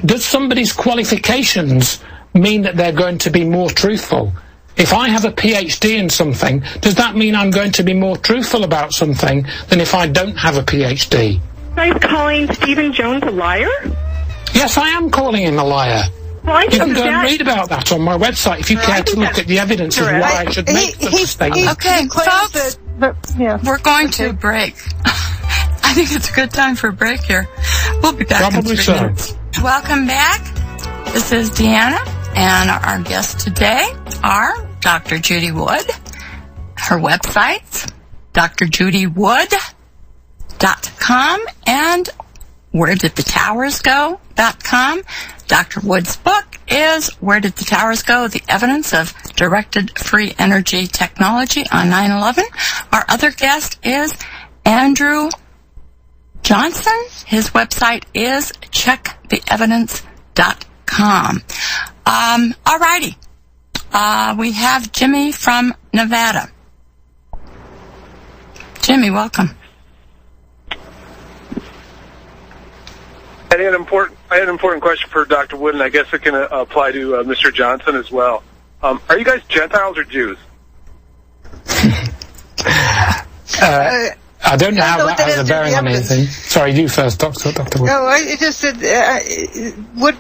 Does somebody's qualifications mean that they're going to be more truthful? If I have a PhD in something, does that mean I'm going to be more truthful about something than if I don't have a PhD? Are you calling Stephen Jones a liar? Yes, I am calling him a liar. Well, you can go and read about that on my website if you care to look at the evidence of why I should make such a statement. Okay, folks, we're going to break. I think it's a good time for a break here. We'll be back Probably in 3 minutes. Welcome back. This is Deanna, and our guests today are Dr. Judy Wood. Her websites, drjudywood.com and wheredidthetowersgo.com. Dr. Wood's book is Where Did the Towers Go? The Evidence of Directed Free Energy Technology on 9/11. Our other guest is Andrew Johnson. His website is checktheevidence.com. All righty. We have Jimmy from Nevada. Jimmy, welcome. I had an important question for Dr. Wood, and I guess it can apply to Mr. Johnson as well. Are you guys Gentiles or Jews? I don't know how that has a bearing on anything. Sorry, you first, Dr. Wood. No, I just said, what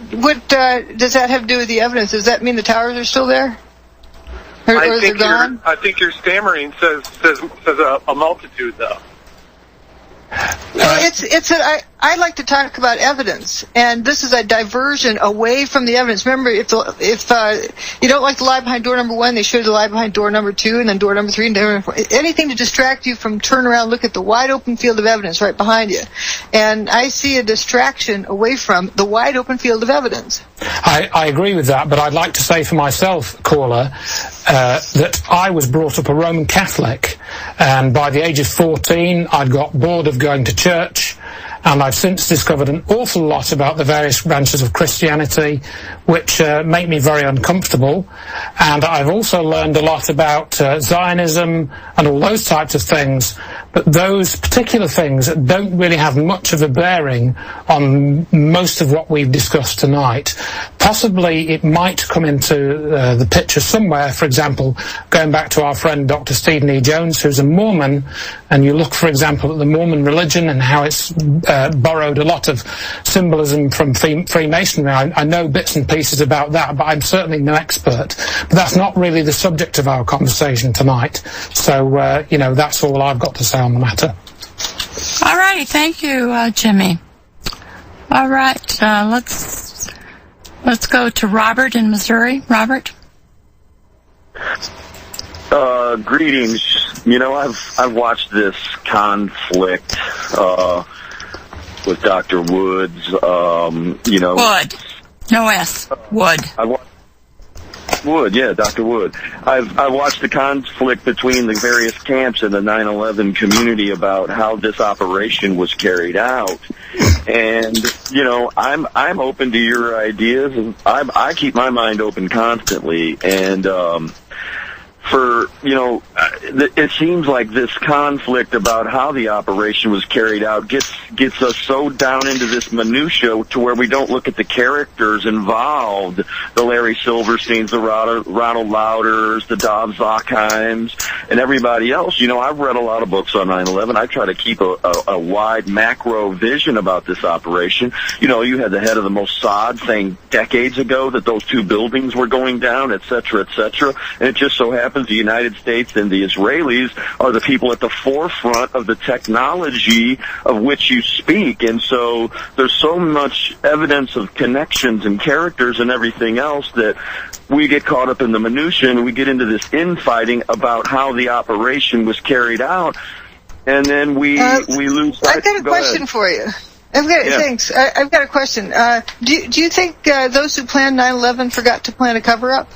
does that have to do with the evidence? Does that mean the towers are still there? Or is it gone? I think your stammering says a multitude, though. Well, I like to talk about evidence, and this is a diversion away from the evidence. Remember, if you don't like the lie behind door number 1, they show you the lie behind door number 2, and then door number 3, and door number 4. Anything to distract you from turn around, look at the wide open field of evidence right behind you. And I see a distraction away from the wide open field of evidence. I agree with that, but I'd like to say for myself, caller, that I was brought up a Roman Catholic, and by the age of 14, I'd got bored of going to church, and I've since discovered an awful lot about the various branches of Christianity, which make me very uncomfortable. And I've also learned a lot about Zionism and all those types of things, but those particular things don't really have much of a bearing on most of what we've discussed tonight. Possibly it might come into the picture somewhere, for example, going back to our friend Dr. Stephen E. Jones, who's a Mormon, and you look, for example, at the Mormon religion and how it's borrowed a lot of symbolism from Freemasonry. I know bits and pieces about that, but I'm certainly no expert. But that's not really the subject of our conversation tonight. So, that's all I've got to say on the matter. All right, thank you, Jimmy. All right, let's go to Robert in Missouri. Robert? Greetings. I've watched this conflict with Dr. Woods. Wood. No S. Wood. Wood, yeah, Dr. Wood. I watched the conflict between the various camps in the 9/11 community about how this operation was carried out, and I'm open to your ideas, and I keep my mind open constantly, and it seems like this conflict about how the operation was carried out gets us so down into this minutia to where we don't look at the characters involved, the Larry Silversteins, the Ronald Lauders, the Dov Zockheims, and everybody else. I've read a lot of books on 9/11. I try to keep a wide macro vision about this operation. You had the head of the Mossad saying decades ago that those 2 buildings were going down, et cetera, and it just so happens the United States and the Israelis are the people at the forefront of the technology of which you speak, and so there's so much evidence of connections and characters and everything else that we get caught up in the minutia and we get into this infighting about how the operation was carried out, and then we lose sight. I've got a question for you. Thanks. I've got a question. Do you think those who planned 9/11 forgot to plan a cover-up?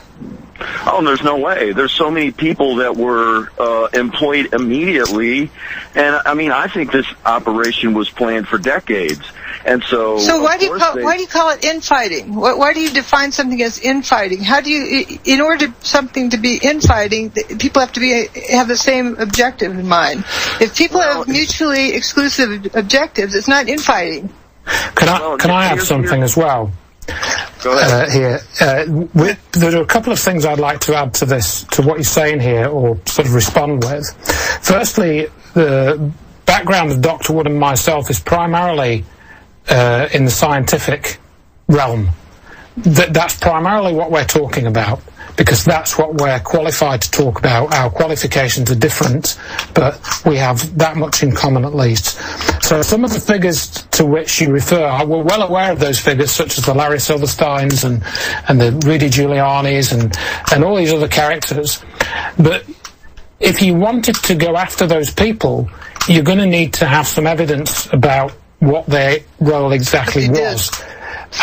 Oh, there's no way. There's so many people that were employed immediately, and I think this operation was planned for decades. And so why do you call it infighting? Why do you define something as infighting? How do you, in order something to be infighting, people have to have the same objective in mind. If people have mutually exclusive objectives, it's not infighting. Can I add something as well? Go ahead. Here. There are a couple of things I'd like to add to this, to what you're saying here, or sort of respond with. Firstly, the background of Dr. Wood and myself is primarily in the scientific realm. That's primarily what we're talking about, because that's what we're qualified to talk about. Our qualifications are different, but we have that much in common at least. So some of the figures to which you refer, we're well aware of those figures, such as the Larry Silversteins and the Rudy Giulianis and all these other characters. But if you wanted to go after those people, you're going to need to have some evidence about what their role exactly was.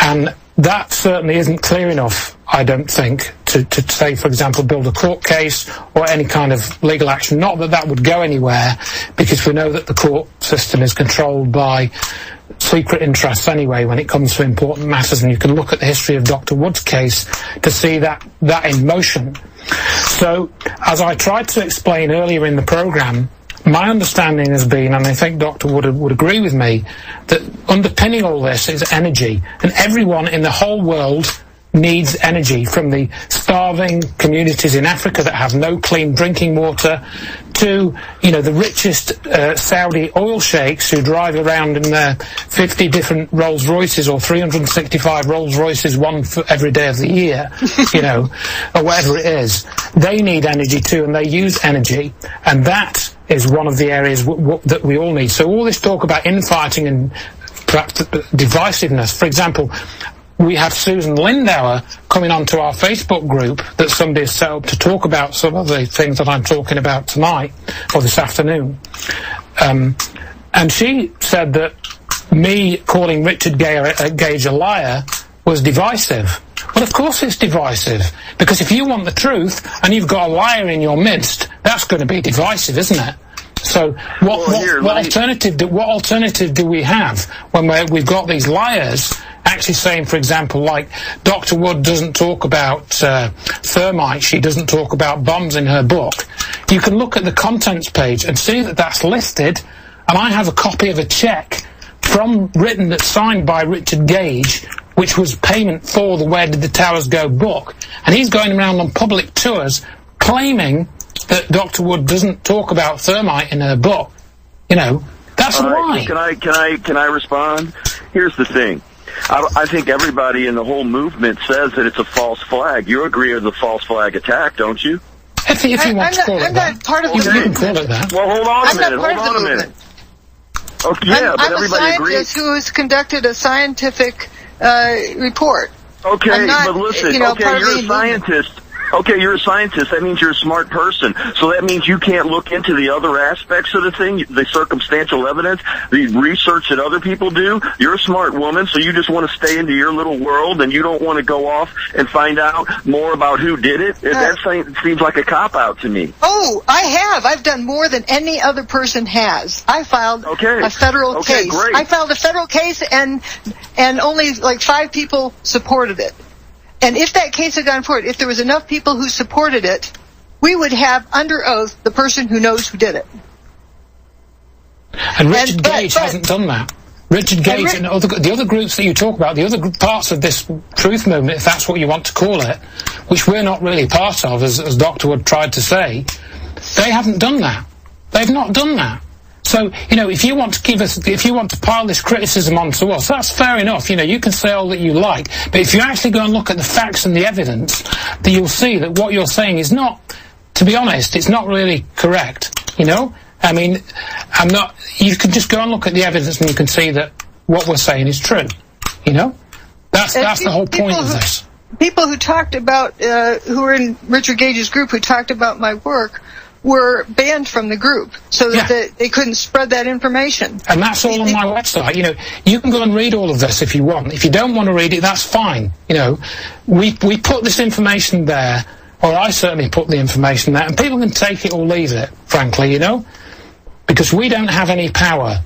And that certainly isn't clear enough, I don't think, to say, for example, build a court case or any kind of legal action. Not that that would go anywhere, because we know that the court system is controlled by secret interests anyway when it comes to important matters, and you can look at the history of Dr. Wood's case to see that in motion. So, as I tried to explain earlier in the program, my understanding has been, and I think Dr. Wood would agree with me, that underpinning all this is energy. And everyone in the whole world needs energy, from the starving communities in Africa that have no clean drinking water to, the richest Saudi oil sheikhs who drive around in their 50 different Rolls Royces or 365 Rolls Royces, one for every day of the year, or whatever it is. They need energy too, and they use energy. And that is one of the areas that we all need. So all this talk about infighting and perhaps divisiveness, for example, we have Susan Lindauer coming onto our Facebook group that somebody has set up to talk about some of the things that I'm talking about tonight or this afternoon. And she said that me calling Richard Gage a liar was divisive. Well, of course it's divisive, because if you want the truth and you've got a liar in your midst, that's going to be divisive, isn't it? So what alternative do we have when we've got these liars actually saying, for example, like Dr. Wood doesn't talk about thermite, she doesn't talk about bombs in her book. You can look at the contents page and see that that's listed, and I have a copy of a check written that's signed by Richard Gage, which was payment for the Where Did the Towers Go book. And he's going around on public tours claiming that Dr. Wood doesn't talk about thermite in her book. You know, that's why. Can I respond? Here's the thing. I think everybody in the whole movement says that it's a false flag. You agree it's a false flag attack, don't you? If you want to call it that. I'm not part of the movement. You can call it that. Well, hold on a minute. Okay, yeah, but everybody agrees. I'm a scientist who has conducted a scientific report. Okay, but listen, you're a scientist. Okay, you're a scientist. That means you're a smart person. So that means you can't look into the other aspects of the thing, the circumstantial evidence, the research that other people do. You're a smart woman, so you just want to stay into your little world, and you don't want to go off and find out more about who did it. That seems like a cop-out to me. Oh, I have. I've done more than any other person has. I filed a federal case. Great. I filed a federal case, and only like 5 people supported it. And if that case had gone forward, if there was enough people who supported it, we would have under oath the person who knows who did it. And Richard Gage hasn't done that. Richard Gage and the other groups that you talk about, the other parts of this truth movement, if that's what you want to call it, which we're not really part of, as Dr. Wood tried to say, they haven't done that. They've not done that. So, you know, if you want to pile this criticism onto us, that's fair enough. You know, you can say all that you like, but if you actually go and look at the facts and the evidence, then you'll see that what you're saying is not, to be honest, it's not really correct. You know, I mean, you can just go and look at the evidence and you can see that what we're saying is true. You know, that's the whole point of this. People who talked about, who were in Richard Gage's group, who talked about my work, were banned from the group so that they couldn't spread that information. And that's all on my website. You know, you can go and read all of this if you want. If you don't want to read it, that's fine. You know, we put this information there, or I certainly put the information there, and people can take it or leave it, frankly, you know, because we don't have any power.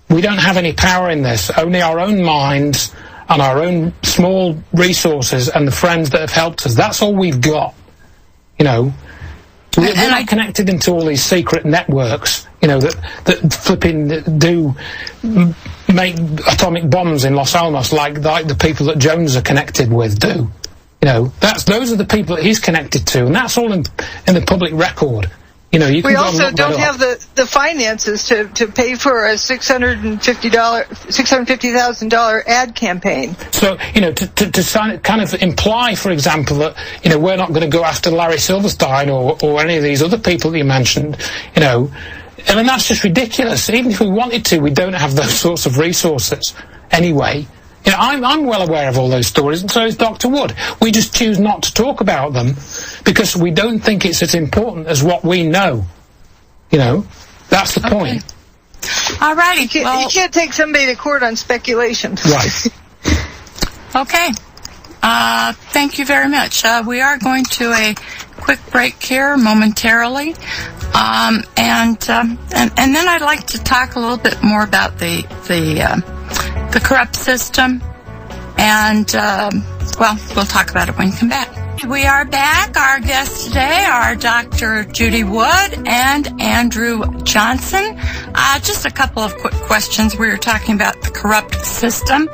We don't have any power in this, only our own minds and our own small resources and the friends that have helped us. That's all we've got, you know. We're not connected into all these secret networks, you know, that flipping do make atomic bombs in Los Alamos like the people that Jones are connected with do. You know, those are the people that he's connected to, and that's all in the public record. You know, you can. We also don't have the finances to pay for a $650,000 ad campaign. So, you know, to kind of imply, for example, that, you know, we're not going to go after Larry Silverstein or any of these other people that you mentioned, you know, I mean, that's just ridiculous. Even if we wanted to, we don't have those sorts of resources anyway. You know, I'm well aware of all those stories, and so is Dr. Wood. We just choose not to talk about them because we don't think it's as important as what we know. You know, that's the point. All righty. You can't take somebody to court on speculation. Right. Okay. Thank you very much. We are going to a quick break here momentarily, and then I'd like to talk a little bit more about the corrupt system, and we'll talk about it when you come back. We are back. Our guests today are Dr. Judy Wood and Andrew Johnson. Just a couple of quick questions. We were talking about the corrupt system.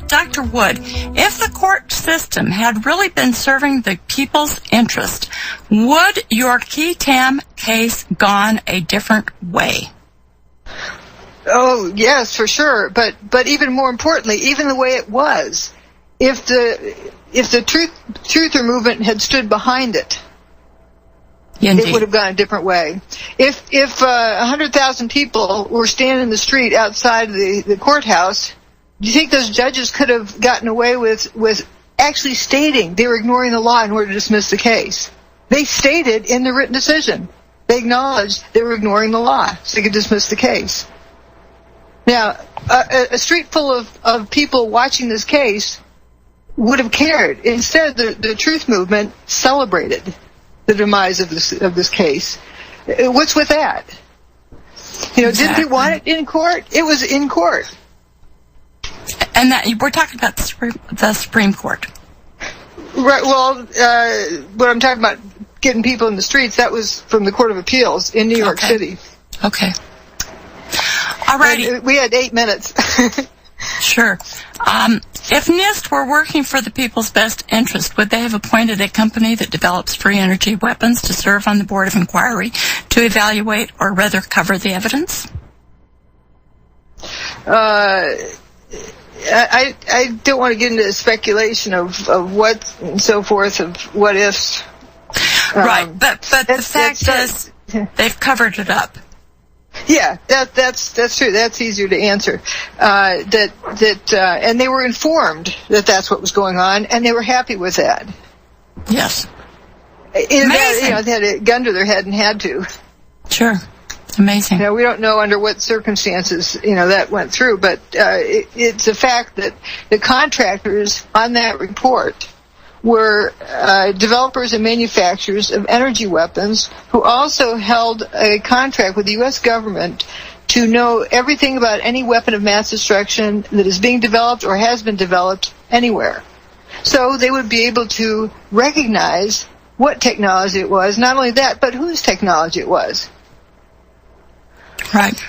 Dr. Wood, if the court system had really been serving the people's interest, would your key tam case gone a different way? Oh, yes, for sure. But even more importantly, even the way it was, if the truther movement had stood behind it, Indeed. It would have gone a different way. If 100,000 people were standing in the street outside the courthouse, do you think those judges could have gotten away with actually stating they were ignoring the law in order to dismiss the case? They stated in the written decision. They acknowledged they were ignoring the law, so they could dismiss the case. Now, a street full of people watching this case would have cared. Instead, the truth movement celebrated the demise of this case. What's with that? Did they want it in court? It was in court. And that we're talking about the Supreme Court. Right. Well, what I'm talking about, getting people in the streets, that was from the Court of Appeals in New York City. Okay. All righty. We had 8 minutes. Sure. If NIST were working for the people's best interest, would they have appointed a company that develops free energy weapons to serve on the Board of Inquiry to evaluate or rather cover the evidence? I don't want to get into speculation of what and so forth, of what ifs. Right, but the fact is they've covered it up. Yeah, that's true. That's easier to answer. And they were informed that that's what was going on, and they were happy with that. Yes. Amazing. They had a gun to their head and had to. Sure. Amazing. We don't know under what circumstances that went through, but it's a fact that the contractors on that report were developers and manufacturers of energy weapons who also held a contract with the U.S. government to know everything about any weapon of mass destruction that is being developed or has been developed anywhere. So they would be able to recognize what technology it was, not only that, but whose technology it was. Right.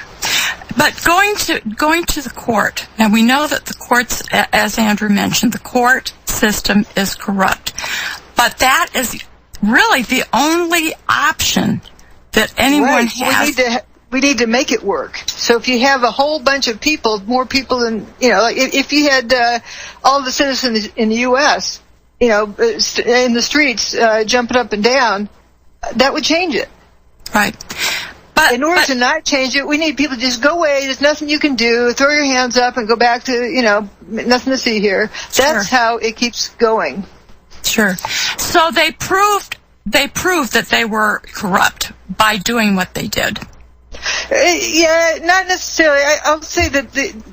But going to the court, now we know that the courts, as Andrew mentioned, the court system is corrupt. But that is really the only option that anyone has. We need to make it work. So if you have a whole bunch of people, more people than, if you had all the citizens in the U.S., in the streets jumping up and down, that would change it. Right. In order to not change it, we need people to just go away. There's nothing you can do. Throw your hands up and go back to, nothing to see here. That's how it keeps going. Sure. So they proved that they were corrupt by doing what they did. Yeah, not necessarily. I'll say that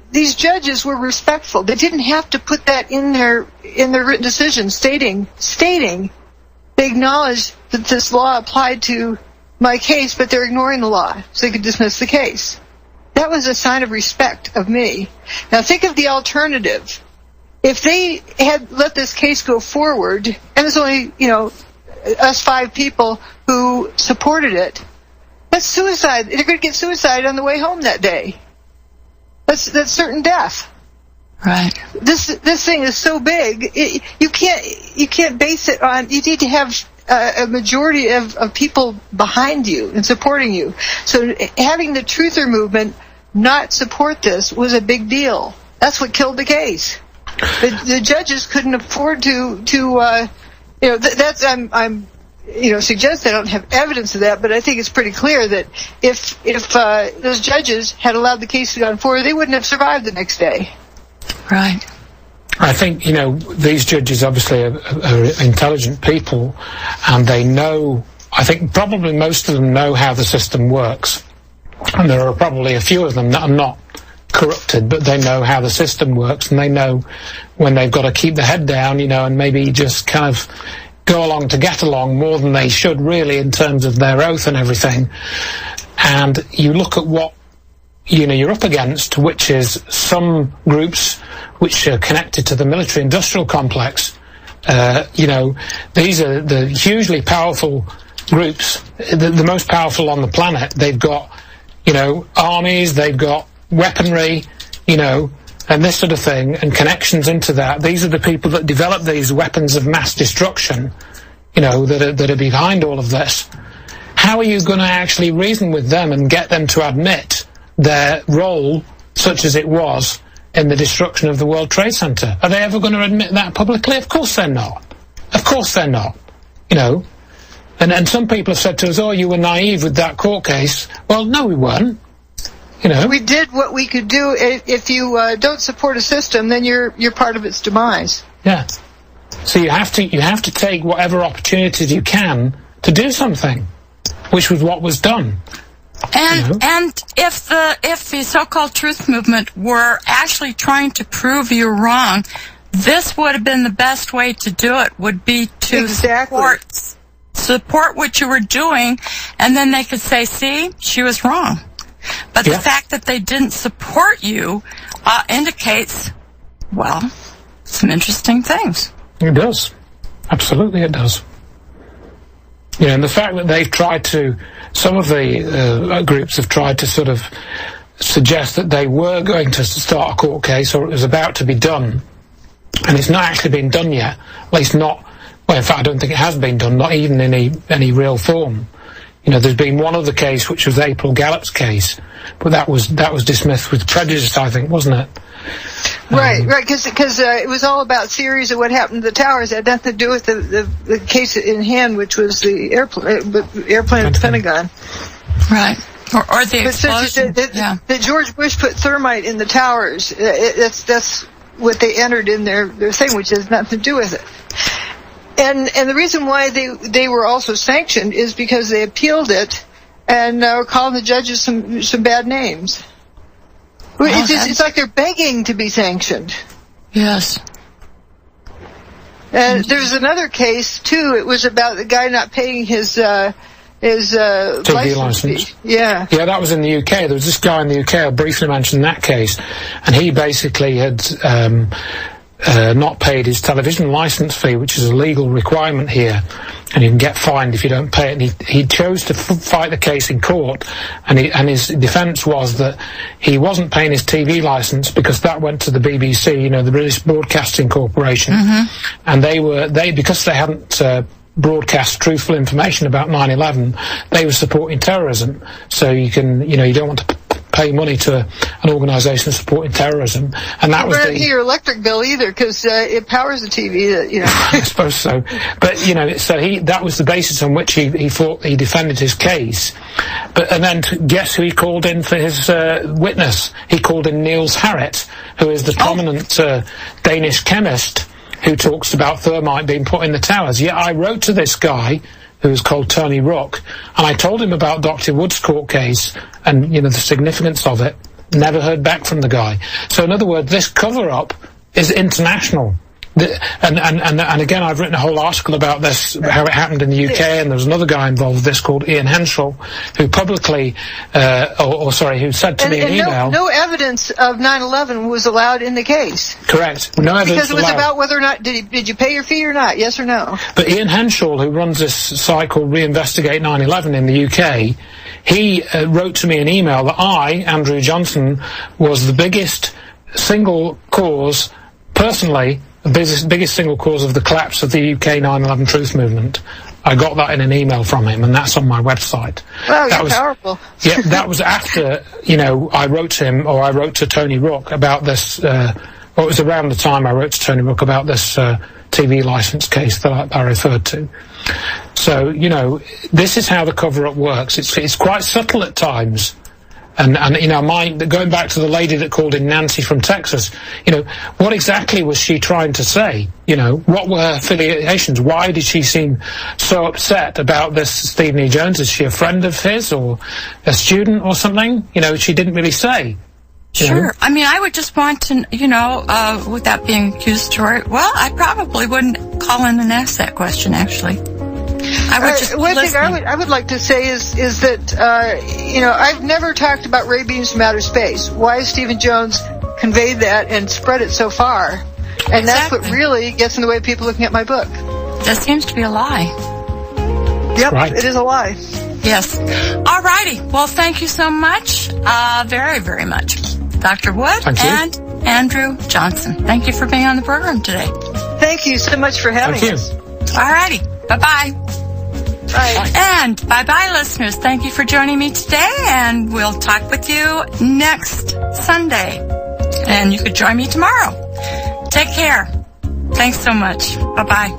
these judges were respectful. They didn't have to put that in their written decision, stating they acknowledged that this law applied to my case, but they're ignoring the law, so they could dismiss the case. That was a sign of respect of me. Now think of the alternative. If they had let this case go forward, and there's only, us 5 people who supported it, that's suicide. They're going to get suicide on the way home that day. That's certain death. Right. This thing is so big, you can't base it on. You need to have a majority of people behind you and supporting you. So having the truther movement not support this was a big deal. That's what killed the case. The judges couldn't afford to that's I'm suggest I don't have evidence of that, but I think it's pretty clear that if those judges had allowed the case to go forward, they wouldn't have survived the next day. Right. I think, these judges obviously are intelligent people, and they know, I think probably most of them know how the system works. And there are probably a few of them that are not corrupted, but they know how the system works, and they know when they've got to keep the head down, and maybe just kind of go along to get along more than they should really in terms of their oath and everything. And you look at what you're up against, which is some groups which are connected to the military-industrial complex. These are the hugely powerful groups, the most powerful on the planet. They've got, armies, they've got weaponry, and this sort of thing, and connections into that. These are the people that develop these weapons of mass destruction, that are behind all of this. How are you going to actually reason with them and get them to admit their role, such as it was, in the destruction of the World Trade Center? Are they ever going to admit that publicly? Of course they're not. Of course they're not. And some people have said to us, oh, you were naive with that court case. Well, no, we weren't. You know, we did what we could do. If you don't support a system, then you're part of its demise. Yeah. So you have to take whatever opportunities you can to do something, which was what was done. And if the so-called truth movement were actually trying to prove you wrong, this would have been the best way to do it. Would be to support what you were doing, and then they could say, "See, she was wrong." But the fact that they didn't support you indicates, well, some interesting things. It does. Absolutely it does. You know, and the fact that they've tried to, some of the groups have tried to sort of suggest that they were going to start a court case, or it was about to be done, and it's not actually been done yet, at least not, well, in fact, I don't think it has been done, not even in any real form. You know, there's been one other case, which was April Gallup's case, but that was dismissed with prejudice, I think, wasn't it? Right, because it was all about theories of what happened to the towers. It had nothing to do with the case in hand, which was the airplane at the Pentagon. Right, or the explosion. That George Bush put thermite in the towers. That's what they entered in their thing, which has nothing to do with it. And the reason why they were also sanctioned is because they appealed it and were calling the judges some bad names. It's like they're begging to be sanctioned. Yes. And there's another case too. It was about the guy not paying his TV license. Yeah, that was in the UK. There was this guy in the UK, I briefly mentioned that case, and he basically had not paid his television license fee, which is a legal requirement here, and you can get fined if you don't pay it. And he chose to fight the case in court, and his defence was that he wasn't paying his TV licence because that went to the BBC, you know, the British Broadcasting Corporation, and they because they hadn't broadcast truthful information about 9/11, they were supporting terrorism. So you don't want to pay money to an organisation supporting terrorism, and that was your electric bill either, because it powers the TV. You know, I suppose so. But you know, so that was the basis on which he thought he defended his case. And then guess who he called in for his witness? He called in Niels Harrit, who is the prominent Danish chemist who talks about thermite being put in the towers. Yeah, I wrote to this guy who was called Tony Rook, and I told him about Dr. Wood's court case and, you know, the significance of it. Never heard back from the guy. So in other words, this cover-up is international. And again, I've written a whole article about this, how it happened in the UK, and there was another guy involved with this called Ian Henschel, who publicly, who said to me in email... No evidence of 9/11 was allowed in the case. Correct. No evidence because it was about whether or not, did you pay your fee or not, yes or no? But Ian Henschel, who runs this site called Reinvestigate 9/11 in the UK, he wrote to me an email that I, Andrew Johnson, was the biggest single cause, personally, the biggest single cause of the collapse of the UK 9/11 truth movement. I got that in an email from him, and that's on my website. Wow, you're powerful. Yeah, that was after, you know, I wrote to Tony Rook about this, it was around the time I wrote to Tony Rook about this TV license case that I referred to. So, you know, this is how the cover-up works. It's quite subtle at times. And you know, going back to the lady that called in, Nancy from Texas, you know, what exactly was she trying to say? You know, what were her affiliations? Why did she seem so upset about this Stephen E. Jones? Is she a friend of his or a student or something? You know, she didn't really say. Sure. I mean, I would just want to, you know, without being accusatory, well, I probably wouldn't call in and ask that question, actually. I would just one thing I would like to say is that, you know, I've never talked about ray beams from outer space. Why has Stephen Jones conveyed that and spread it so far? And that's what really gets in the way of people looking at my book. That seems to be a lie. Yep, It is a lie. Yes. All righty. Well, thank you so much, very, very much, Dr. Wood and Andrew Johnson. Thank you for being on the program today. Thank you so much for having us. All righty. Bye-bye. Bye. And bye-bye, listeners. Thank you for joining me today, and we'll talk with you next Sunday. And you could join me tomorrow. Take care. Thanks so much. Bye-bye.